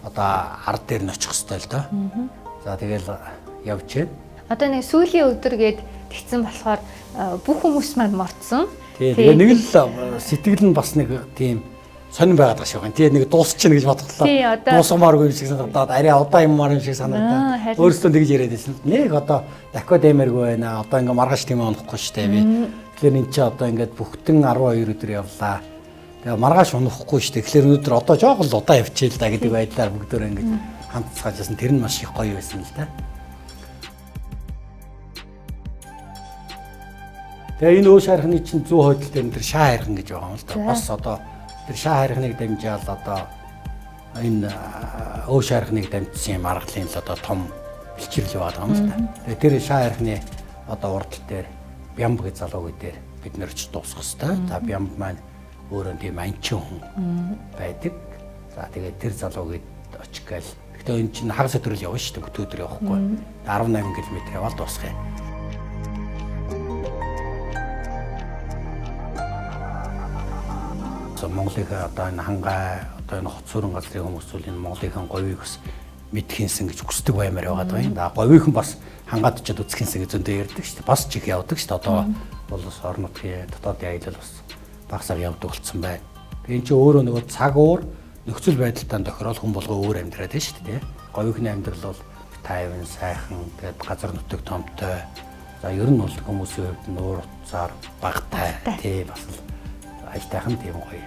Speaker 1: одоо ард дээр нь очих хэвээр л доо. За тэгэл явж байна.
Speaker 2: Одоо нэг сүүлийн өдөр гээд тэгсэн болохоор бүх хүмүүс маань морцсон.
Speaker 1: Тэгээ нэг л сэтгэл нь бас нэг тийм сонирн байгаад байгаа шиг байна. Тэгээ нэг дуусчихна гэж бодглоо. Дуусмааргүй юм шиг санагдаад арай удаан юмар юм шиг санагдаад. Өөрөөсөө тэгж яриад байсан. Нэг одоо дахиад эмэргүй байна. Одоо ингээ маргааш тийм онохгүй шүү дээ би. Тэгэхээр эн чи одоо ингээд бүхтэн 12 өдөр явлаа. Тэгээ маргааш унахгүй шүү дээ. Тэгэхээр өнөөдөр одоо жоох л удаан явчихъя л да гэдэг байдлаар бүгдөө ингээд хамтцаажсэн. Тэр нь маш их гоё байсан л да. Тэгээ энэ өө шархны чинь зүү хойдол дээр тэр шаа хайрхан гэж байгаа юм л да. Бас одоо тэр шаа хайрханыг дамжаал одоо энэ өө шархныг дамжсан юм аргалын л одоо том бэлчирэл байгаа юм л да. Тэгээ тэр шаа хайрхны одоо урдтал дээр Бямб гэж залууг дээр бид нэр ч дуусгах хэвээр. За Бямб маань өөрөө тийм анчин хүн байдаг. За тэгээд тэр залууг очих гээл. Гэхдээ энэ чинь хагас өдрөл явна шүү дээ. Бүтэн өдөр явахгүй. 18 км яваад дуусгая. Монголын одоо энэ хангай одоо энэ хот сүрэн газрын хүмүүс зүйл энэ Монголын говийг бас мэдхийнсэн гэж хүсдэг баймаар байгаа юм. Да говийнхан бас хангаад очиод үзхийнсэн гэж зөндөө ярьдаг шүү дээ. Бас ч их явдаг шүү дээ. Одоо бол бас орон нутгийн дотоодын аялал бас багсаар явдаг болсон байна. Тэгээ эн чинь өөрөө нөгөө цаг уур нөхцөл байдалтай тохирол хүн болгоо өөр амьдраад байна шүү дээ. Говийнхны амьдрал бол тайван, сайхан, тэгээд газар нутаг томтой. За ер нь бол хүмүүсийн хувьд нуур утсаар багтай тий бас аялтайхан тийм гоё.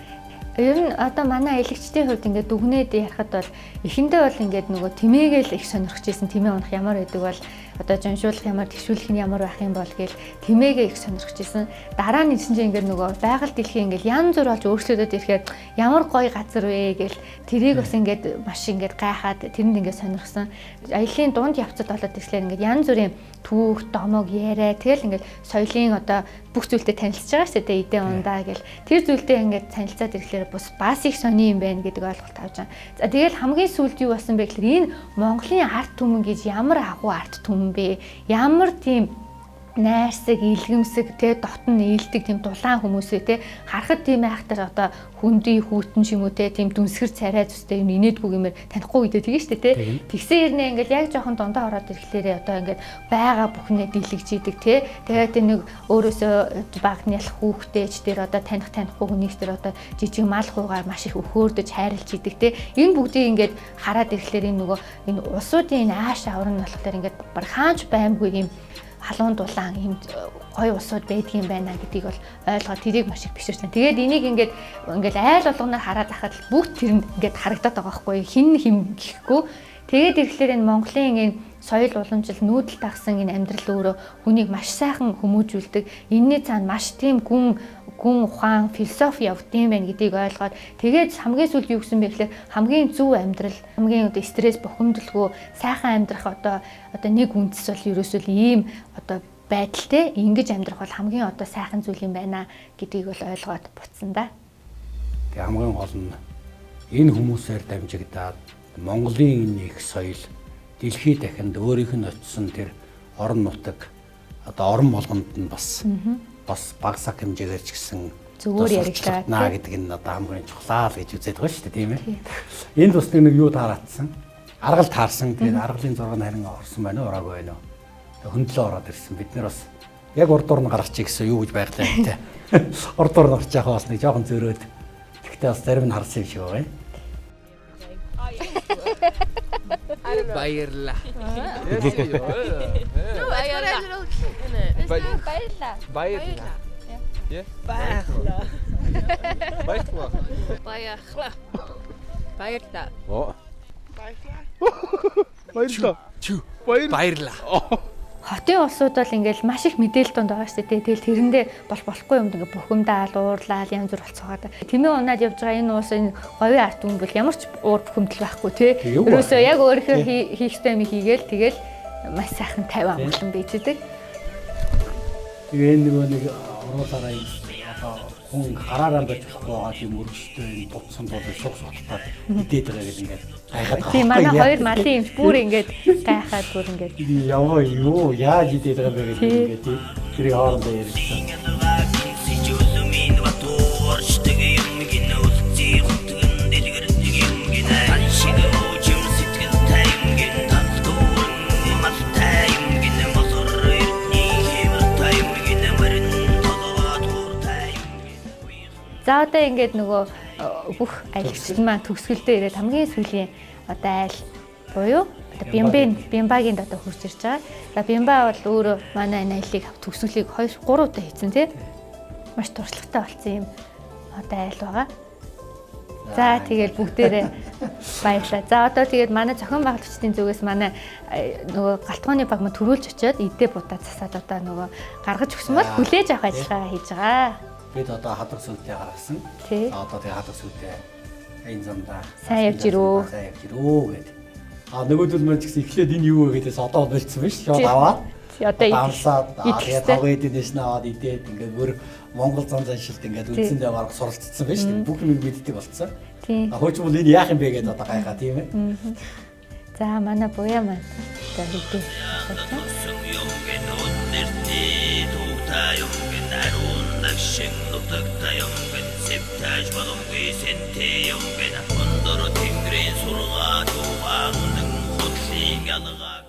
Speaker 2: Ер нь одоо манай аялагчдын хувьд ингээд дүгнээд ярихад бол эхэндээ бол ингээд нөгөө тэмээгээл их сонирхож ирсэн. Тэмээ унах ямар байдаг бол одоо жоншуулах ямар, тэгшүүлэх нь ямар байх юм бол гээл тэмээгээ их сонирхож ирсэн. Дараа нь ирсэн чинь ингээд нөгөө байгаль дэлхий ингээд янз бүр болж өөрчлөгдөд ирэхэд ямар гоё газар вэ гээл тэрийг бас ингээд маш ингээд гайхаад тэрэнд ингээд сонирхсан. Аялын дунд явцад болоод ирэхлээр ингээд янз бүрийн түүх, домог, яриа тэгэл ингээд соёлын одоо бүх зүйлтэй танилцж байгаа шүү дээ эдээ ундаа гэл тэр зүйлтэй ингээд танилцаад ирэхлээр бас их сони юм байна гэдэг ойлголт авч байгаа. За тэгэл хамгийн сүүлд юу болсон бэ гэхээр энэ Монголын арт түмэн гэж ямар агуу арт түмэн бэ? Ямар тийм найрсаг, илгэмсэг, тэ дотн ээлдэг тийм дулаан хүмүүсээ тэ харахад тийм айхтар одоо хүндий хүүтэн ч юм уу тэ тийм дүнсгэр царай зүстэй юм инээдгүй юмэр танихгүй гэдэг тийм шүү дээ тэ. Тэгсэн хэрнээ ингээл яг жоохон дондоо ороод ирэхлээрээ одоо ингээд байгаа бүхнээ дийлэгж идэг тэ. Тэгээд нэг өөрөөсөө багны ялах хүүхдээч тэр одоо танихгүй хүнийх тэр одоо жижиг мал хуугаар маш их өхөөрдөж хайрлж идэг тэ. Энэ бүгдийг ингээд хараад ирэхлээр энэ нөгөө энэ улсуудын энэ ааш авар нь болохоор ингээд баг хаанч баймгүй юм халуун дулаан юм гоё усуд байдгийн байна гэдгийг бол ойлгоод тэрийг маш их биширсэн. Тэгээд энийг ингээд айл болгоноор хараад байхад бүгд тэр ингээд харагдаад байгаа байхгүй хин гэхгүй. Тэгээд ирэхлээр энэ Монголын энэ соёл уламжил нүүдэл тагсан энэ амьдрал өөрөө хүнийг маш сайхан хүмүүжүүлдэг. Энэний цаана маш тийм гүн ухаан философи явдсан байна гэдгийг ойлгоод тэгээд хамгийн сүүлд юу гэсэн бэ гэхээр хамгийн зөв амьдрал, хамгийн одоо стресс бухимдалгүй сайхан амьдрах одоо нэг үндэс бол ерөөсөө ийм одоо байдалтай ингэж амьдрах бол хамгийн одоо сайхан зүйл юм байна гэдгийг бол ойлгоод буцсан да.
Speaker 1: Тэгээ хамгийн гол нь энэ хүмүүсээр дамжигдаад Монголын энэ их соёл дэлхийд дахинд өөрийнх нь очисон тэр орон нутаг одоо орон болгонд нь бас багсаг хэмжээгээр ч гэсэн
Speaker 2: зүгээр яригдаа
Speaker 1: наа гэдэг нь одоо хамгийн чухлаа л гэж үзээд байгаа шүү дээ тийм ээ. Энд бас нэг юу таараадсан. Аргал таарсан. Тэгээд аргалын зураг нь харин орсон байна уу, ороогүй байна уу. Хөндлөө ороод ирсэн. Бид нэр бас яг урдуур нь гаргачих гэсэн юу гэж байгатай юм те. Урдуур нь орж яхаа бас нэг жоохон зөрөөд. Гэхдээ бас зарим нь харсан юм шиг байгаа юм.
Speaker 6: Баярлаа. Баярлаа.
Speaker 4: Баярлаа.
Speaker 6: Баярлаа.
Speaker 2: Хотын улсууд бол ингээл маш их мэдээлэл донд байгаа шүү дээ. Тэгэл тэрэндээ болохгүй юмд ингээ бухимдаал, уурлал янз бүр болцоогоод. Тэмээ унаад явж байгаа энэ уус энэ говийн арт хүн бол ямар ч уур бухимдал байхгүй тий. Ерөөсөө яг өөрийнхөө хийх ёстой юм хийгээл тэгэл маш сайхан 50 амгалан бийждэг.
Speaker 1: Тэгээ нөгөө нэг оруулаараа одоо хүн гараараа байж болохгүй байгаа тийм өргөжтэй дутсан бол шуг суталтаа идээд байгаа гэл ингээд гайхаад.
Speaker 2: Тийм манай хоёр малын юмш бүр ингээд гайхаад бүр ингээд
Speaker 1: яваа юу яаж идээд байгаа бэ гэх ингээд тэрийг хоорондоо ярьсан.
Speaker 2: За одоо ингээд нөгөө бүх аялагчид маань төгсгөлдөө ирээд хамгийн сүүлийн одоо айл буюу одоо Бямбагийн одоо хурж ирж байгаа. За Бямба бол өөрөө манай энэ аялыг төгсгөлийг 2 3 удаа хийсэн тий. Маш туршлагатай болсон юм одоо айл байгаа. За тэгээд бүгдээрээ баярлалаа. За одоо тэгээд манай зохион байгуулагчдын зүгээс манай нөгөө галтгооны баг мө төрүүлж очиод идэ будаа засаад одоо нөгөө гаргаж өгсөн бол хүлээж авах ажиллагаа хийж байгаа.
Speaker 1: Бид одоо хадаг сүлдээ гаргасан. Одоо тэгээ хадаг сүлдээ энэ замдаа
Speaker 2: сайн явж ирөө.
Speaker 1: Сайн явж ирөө гэдэг. Нөгөөдөл маань ч гэсэн эхлээд энэ юу вэ гэдээс одоо болцсон биш. Шууд аваад.
Speaker 2: Одоо
Speaker 1: амсаад тэгээ тавгад дэдэс наваад идээд ингээд бүр Монгол зам заншилт ингээд үндсэндээ бараг суралцсан биш. Бүх юм мэддэг болцсон. Хөөч бол энэ яах юм бэ гэдээ одоо гайхаа тийм ээ.
Speaker 2: За манай буяа маань одоо хийдэг.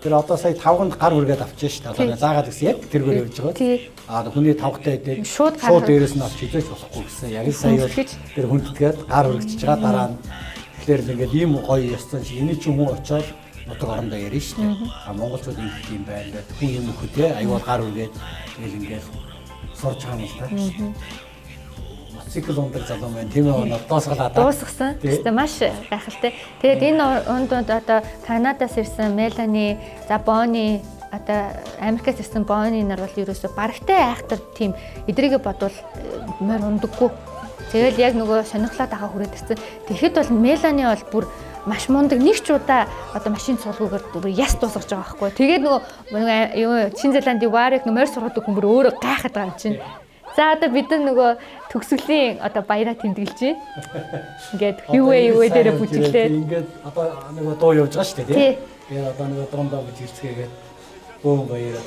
Speaker 1: Тэр одоо сая 5-нд гар үргээд авчихсан шүү дээ. Одоо заагаад гэсэн яг тэргээр явж байгаа. Хүний тавхтай идээд шууд дээрээс нь авч хийж болохгүй гэсэн. Яг сая бол тэр хүндэтгээд гар үргэж байгаа дараа нь тэгэхээр ингээд ийм гоё ёстой шиг эний ч юм уу очоод нутаг орондоо ярина шүү дээ. Монголчууд ийм байна гэдэг хүн юм өгөх тий. Аюул гар үргээд тэгэл ингээд сурж байгаа юм л та. Моцикл ундаг залуу маань тийм ээ
Speaker 2: дуусгасан. Тэгтээ маш гайхалтай. Тэгээд энэ онд одоо Канадаас ирсэн Мелани, за Бони, одоо Америкаас ирсэн Бони нар бол ерөөсө барагтай айхтар тийм эдрийгэ бодвол морь ундаггүй. Тэгэл яг нөгөө сонирхлоо дагаа хүрээд ирсэн. Тэгэхэд бол Мелани бол бүр маш мундаг нэг ч удаа одоо машин цуулгуугаар бүр яс дуусгаж байгаа байхгүй. Тэгээд нөгөө юу Шинэ Зеландын Варик морь сургадаг хүн бүр өөрөө гайхаад байгаа юм чинь. За одоо бид нөгөө төгсгөлийн одоо баяраа тэмдэглэж байна. Ингээд юу вэ дээрээ бүжиглээ.
Speaker 1: Ингээд одоо нөгөө дуу явж байгаа шүү дээ тий. Тэгээд одоо нөгөө дундаа бүжиглцгээгээд бөөн баяраа.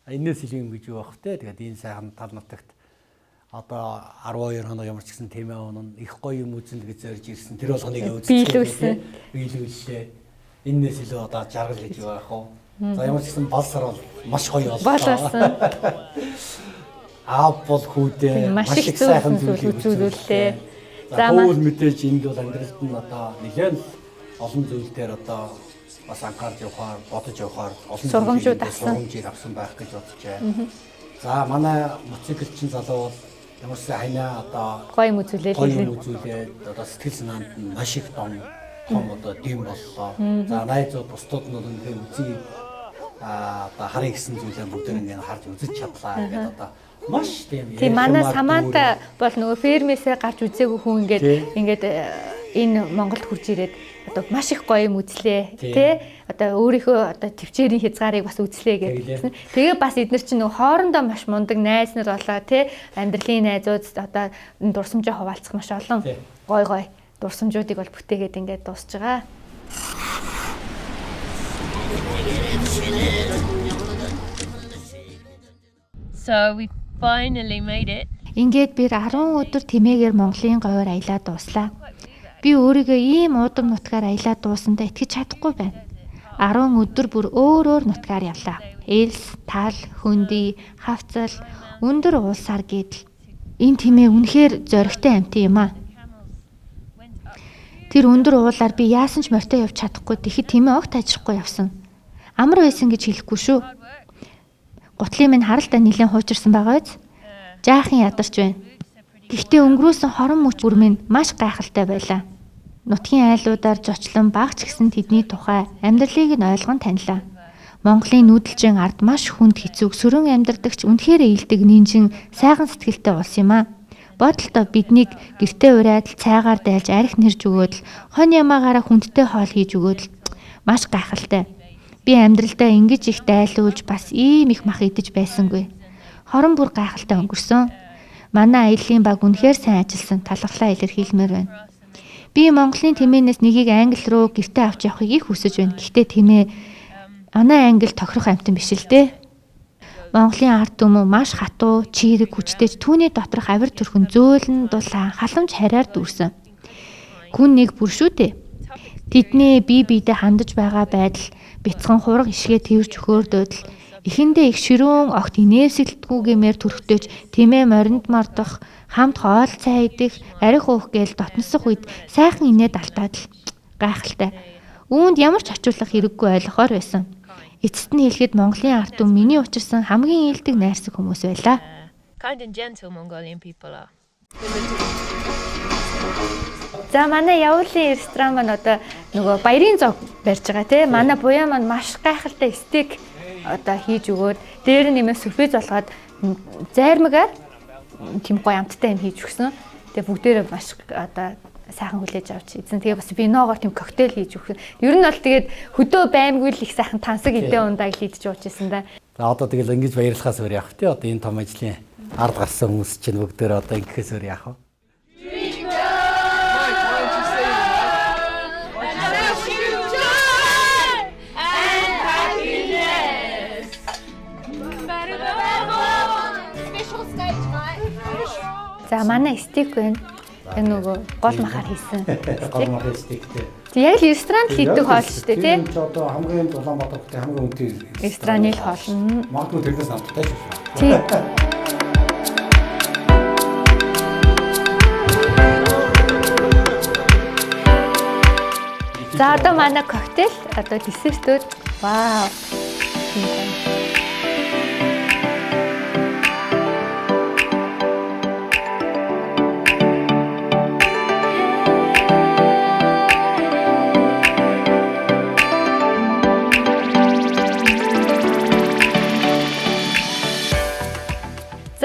Speaker 1: Энэс илгэм гэж юу бах те. Тэгээд энэ сайхан тал нутагт одоо 12 хоног ямар ч гэсэн тэмээ онон их гоё юм үзэл гэж зорж ирсэн. Тэр болгоныг үзсэн. Биелүүллээ. Энэс илүү одоо жаргал гэж юу байх вэ? За ямар ч гэсэн болсор бол маш гоё болсон. Бол хүүдээ
Speaker 2: маш их сайхан зүйл үзүүллээ.
Speaker 1: За хөл мэдээж энд бол амьдралд нь одоо нэлээд олон зүйл дээр одоо бас анхаарч явахаар, бодож явахаар олон
Speaker 2: сургамжууд авсан
Speaker 1: байх гэж бодож байна. За манай моциклчин залуу бол ямар ч хайнаа одоо
Speaker 2: гоё юм үзүүлээд
Speaker 1: одоо сэтгэл санаанд нь маш их том одоо дэм боллоо. За найзууд бусдууд нь үнэхээр үзье одоо харъя гэсэн зүйлээ бүгд ингэ харж үзэж чадлаа гэдэг одоо маш
Speaker 2: тийм манай Саманта бол нөгөө фермээсээ гарч үзээгүй хүн ингээд энэ Монголд хурж ирээд одоо маш их гоё юм үзлээ тий одоо өөрийнхөө одоо төвчээрийн хязгаарыг бас үзлээ гэсэн. Тэгээ бас эдгээр чинь нөгөө хоорондоо маш мундаг найз нар болоо тий амьдралын найзууд одоо дурсамжаа хуваалцах маш олон гоё дурсамжуудыг бол бүтээгээд ингээд дуусж байгаа.
Speaker 4: So we finally made it.
Speaker 2: Ингээд би 10 өдөр тэмээгээр Монголын говьор аялаа дууслаа. Би өөрийгөө ийм уудам нутгаар аялаа дуусандаа итгэж чадахгүй байна. 10 өдөр бүр өөр нутгаар явлаа. Элс, Тал, Хөндөй, Хавцал, Өндөр уулсаар гэдэл. Энэ тэмээ үнэхээр зоригтой амт юм аа. Тэр өндөр уулаар би яасан ч морьтой явж чадахгүй тэгэхэд тэмээ огт ажихгүй явсан. Амар байсан гэж хэлэхгүй шүү. Гутлын минь харалтаа нэлээд хуучирсан байгаа биз? Жаахан ядарч байна. Гэхдээ өнгөрөөсөн хорон мөч бүр минь маш гайхалтай байлаа. Нутгийн айлуудаар зочлон багч гисэн тэдний тухай амьдралыг нь ойлгон танилаа. Монголын нүүдэлжин ард маш хүнд хэцүүг сөрөн амьдрдагч үнэхээр ээлдэг нинжин сайхан сэтгэлтэй улс юм аа. Бодолтой биднийг гэртээ ураад цайгаар дайлж арх нэрж өгөөд л хон ямаагаараа хүндтэй хоол хийж өгөөд л маш гайхалтай. Би амьдралдаа ингэж их дайлуулж бас ийм их мах идэж байсангүй. Хорон бүр гайхалтай өнгөрсөн. Манай аяллаа баг үнэхээр сайн ажилласан талхлаа илэрхийлмээр байна. Би Монголын тэмээнээс нэгийг англи руу гэртээ авч явахыг их хүсэж байна. Гэхдээ тэмээ манай англи тохирох амтан биш л дээ. Монголын ард түмэн маш хатуу, чирэг хүчтэйж түүний доторх авир төрхөн зөөлөн дулаан халамж хараар дүүрсэн. Хүн нэг бүр шүү дээ. Тэдний бие биедээ хандаж байгаа байдал бяцхан хураг ишгээ тэрж өгөөдөөд л эхэндээ их ширүүн огт инээсгэлтгүйгэмээр төрхтөж тэмээ моринд мордох хамт хоол цай идэх арих уух гээл дотносох үед сайхан инээд алтаад л гайхалтай. Үүнд ямар ч очиулах хэрэггүй ойлгохоор байсан. Эцэст нь хэлэхэд Монголын ард түмэн миний учирсан хамгийн ээлдэг найрсаг хүмүүс байлаа.
Speaker 4: Kind and gentle Mongolian people are.
Speaker 2: За манай явуулын ресторан маань одоо нөгөө баярын зог барьж байгаа тий. Манай буяа маань маш гайхалтай стейк одоо хийж өгөөд дээр нэмээ сүрприз болгоод зайрмагаар тийм гоё амттай юм хийж өгсөн. Тэгээ бүгдээрээ маш одоо сайхан хүлээж авч эзэн. Тэгээ бас виногоор тийм коктейл хийж өгсөн. Ер нь бол тэгээд хөдөө баймгүй л их сайхан тансаг идэ ундаа хийж уучсан да.
Speaker 1: За одоо тэгэл ингэж баярлахаас өөр яах вэ? Одоо энэ том ажлын ард гарсан хүмүүс чинь бүгдээр одоо ингэхээс өөр яах вэ?
Speaker 2: За манай стейк байна. Энэ нөгөө гол махаар хийсэн.
Speaker 1: Гол махаар стейктэй.
Speaker 2: Яг л ресторанд хийдэг хоол шүү дээ, тий?
Speaker 1: Тийм ч одоо хамгийн Улаанбаатарт хамгийн үнэтэй
Speaker 2: рестораны хоол.
Speaker 1: Магадгүй тэрнээс амттай шүү.
Speaker 2: Тий. За одоо манай коктейл, одоо десертүүд. Вау.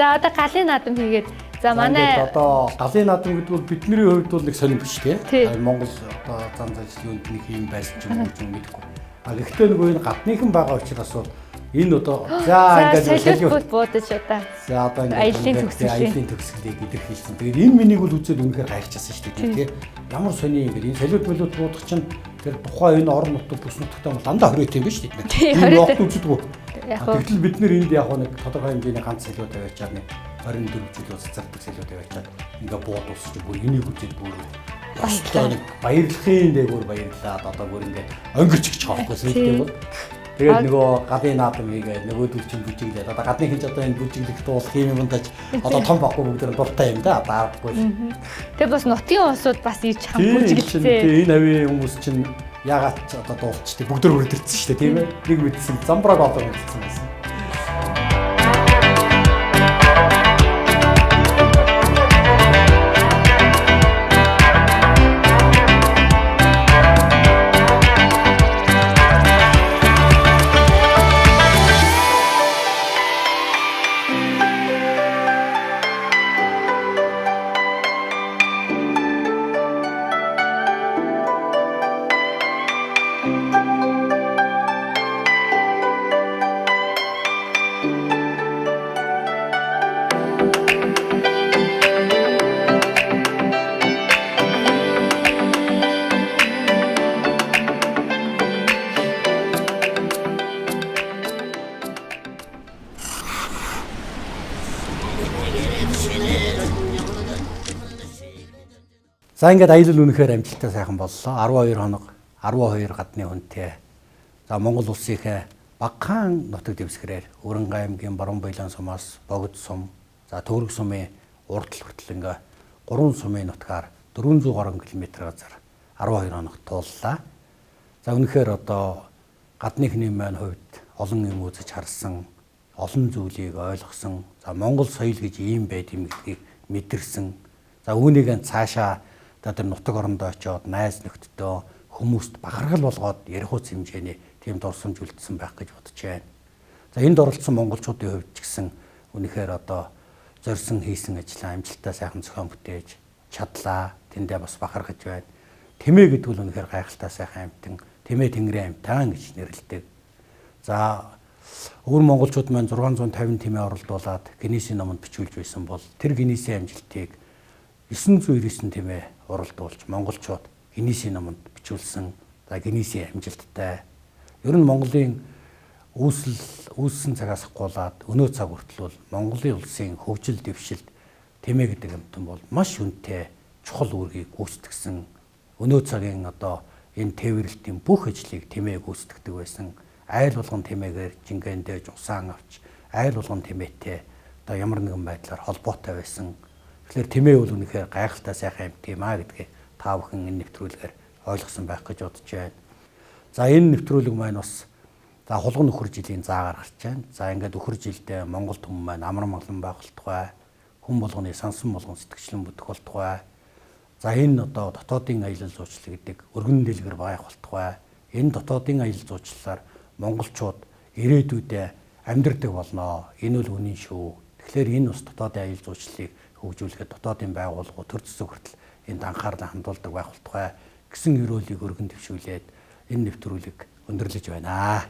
Speaker 2: За одоо галын наадам хийгээд за манай
Speaker 1: одоо галын наадам гэдэг бол бидний хувьд бол нэг сонирм биш тий. Монгол одоо зам зайлшгүй юунд нэг юм байсан ч юм уу мэдэхгүй. А гэхдээ нөгөө энэ гадныхан байгаа учраас бол энэ одоо за ингээд
Speaker 2: солиод буудаж одоо.
Speaker 1: За одоо ингээд аялын төгсгөлийг илэрхийлсэн. Тэгээд энэ миний бол үзээд үнэхээр гайхчихсан шүү дээ тий. Ямар сони юм бэ? Энэ солиод буудах чинь тэр тухайн энэ орон нутаг бүс нутагтай бол дандаа хоригт юм биш үү? Энэ огт үздэг. Тэгтэл бид нэр энд яг нэг тодорхой хэмжээний ганц солиод аваачаад нэг 24 жил цацардаг солиод аваачаад ингээ бууд усч бүр энийг үзээд бүр баярлахын дээгүүр баярлаад одоо бүр ингээ өнгөрч гэж хаахгүй сэлтэй бол тэгээд нөгөө гадны наадам хийгээд нөгөөдөл чинь бүжиглээд одоо гадны хинж одоо энэ бүжиглэх дуул тийм юмдаж одоо том баггүй бүгд дуртай юм да одоо аргагүй.
Speaker 2: Тэгээд бас нутгийн улсууд бас ийж хам бүжиглээ.
Speaker 1: Энэ авийн хүмүүс чинь ягаад ч одоо дуулчдаг бүгд өрөдөрцөн шүү дээ тийм ээ. Нэг мэдсэн замбраг одоо мэдсэн байсан. За ингээд аялал үнэхээр амжилттай сайхан боллоо. 12 хоног 12 гадны хүнтэй. За Монгол улсынхаа Багахан нутаг дэвсгэрээр Өрөнгө аймгийн Баруун Баялаан сумаас Богд сум, за Төвөрг сумын урдл хүртэл ингээ 3 сумын нутгаар 400 гаруй км газар 12 хоног тууллаа. За үнэхээр одоо гадныхны маань хувьд олон юм үзэж харсан, олон зүйлийг ойлгосон. За Монгол соёл гэж ийм байд юм гэдгийг мэдэрсэн. За үүнийг цаашаа тэр нутаг орондоо очиод найз нөхдөдөө хүмүүст бахархал болгоод ярих үс хэмжээний тийм дурсамж үлдсэн байх гэж бодож байна. За энд оролцсон монголчуудын хувьд ч гэсэн үнэхээр одоо зорьсон хийсэн ажлаа амжилттай сайхан зохион бүтээж чадлаа. Тэндээ бас бахархаж байна. Тэмээ гэдэг нь үнэхээр гайхалтай сайхан амьтан, Тэмээ Тэнгэрийн амьтан гэж нэрлэдэг. За өвөр монголчууд маань 650 тэмээ оролдуулаад Гиннесийн номонд бичүүлж байсан бол тэр Гиннесийн амжилтыг 999 тэмээ оролдуулж монголчууд Гиннесийн номонд бичүүлсэн. За Гиннесийн амжилттай. Ер нь Монголын үүссэн цагаас ахгуулаад өнөө цаг хүртэл бол Монголын улсын хөгжил дэвшилд тэмээ гэдэг амтан бол маш үнэтэй чухал үүргийг гүйцэтгэсэн. Өнөө цагийн одоо энэ тээвэрлэлтийн бүх ажлыг тэмээ гүйцэтгэдэг байсан. Айл болгон тэмээгээр жингээндээ усаан авч, айл болгон тэмээтэй одоо ямар нэгэн байдлаар холбоотой байсан. Тэгэхээр тэмээ бол үнэхээр гайхалтай сайхан амт юм аа гэдгийг та бүхэн энэ нэвтрүүлгээр ойлгосон байх гэж бодож байна. За энэ нэвтрүүлэг маань бас за хулган нөхөр жилийн заагаар гарч байна. За ингээд өхөр жилдээ Монгол түмэн маань амар амгалан байх болтугай, хүн болгоны сансан болгон сэтгчлэн бүдэх болтугай. За энэ одоо дотоодын аялал жуулчлал гэдэг өргөн дэлгэр байх болтугай. Энэ дотоодын аялал жуулчлалаар монголчууд ирээдүйдээ амьдрдаг болно. Энэ бол үнэн шүү. Тэгэхээр энэ бас дотоодын аялал жуулчлалыг хөгжүүлэхэд дотоодын байгууллагууд төр зэсэг хүртэл энд анхаарлаа хандуулдаг байх болтугай гэсэн өрөөлийг өргөн дэвшүүлээд энэ нэвтрүүлэг өндөрлөж байна.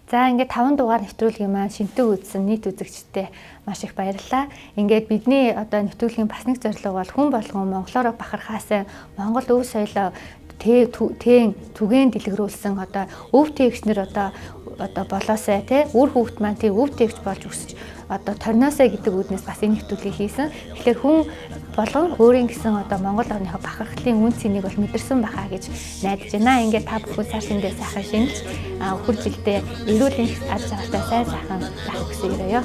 Speaker 2: За ингээд 5 дугаар нэвтрүүлгийн маань шинтэг үзсэн нийт үзэгчдэд маш их баярлалаа. Ингээд бидний одоо нэвтрүүлгийн бас нэг зорилго бол хүн болгон монголоор бахархаасан Монгол өв соёлоо түгээн дэлгэрүүлсэн одоо өв тээгчнэр одоо болоосай тий үр хүүхд маань тий өв тээгч болж өсөж одоо торноосай гэдэг үднээс бас энэ нэвтрүүлгийг хийсэн. Тэгэхээр хүн болгон өөрийн гэсэн одоо Монгол орныхоо бахархлын үн цэнийг бол мэдэрсэн байхаа гэж найдаж байна. Ингээд та бүхэн цаашиндээ сайхан шинж өхөр жилдээ эрүүл их аз жаргалтай сайхан байх гэсэн өрөөё.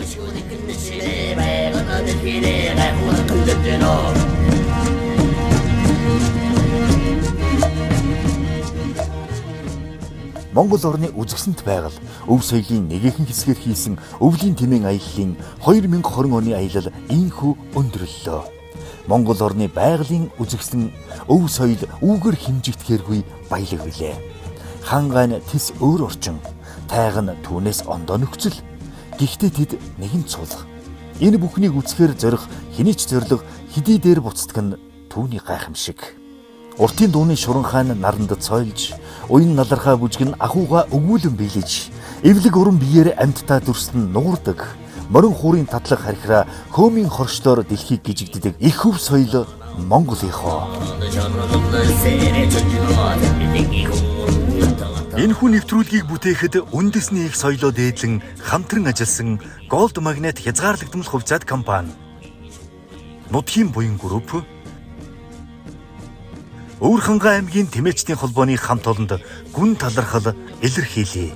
Speaker 3: Монгол орны үзэсгэлэнт байгаль өв соёлын нэгэн хэсгээр хийсэн өвлийн тэмээн аяллаа 2020 оны аялал ийхүү өндөрлөлөө. Монгол орны байгалийн үзэсгэлэн өв соёл үүгээр хэмжигдэхэргүй баялаг билээ. Хангайн тис өөр орчин, тайган түүнээс ондоо нөхцөл. Гэхдээ тэд нэгэн цул. Энэ бүхнийг үсгээр зорих хэний ч зориг хэдий дээр буцдаг нь түүний гайхамшиг. Уртын дууны шуран хаан наранд цойлж, уян налархаа бүжгэн ахууга өгүүлэн биелэж, эвлэг уран биеэр амьтдаа дүрстэн нуурдаг, морин хуурын татлах хархираа хөөмийн хоршлоор дэлхийг гижигддэг их өв соёл Монголынхоо. Энэхүү нэвтрүүлгийг бүтээхэд үндэсний их соёлоо дээдлэн хамтран ажилласан Gold Magnet хязгаарлагдмал хувьцаат компани, Нутгийн буян групп, Өвөрхангай аймгийн Тэмээчдийн холбооны хамт олонд гүн талархал илэрхийлье.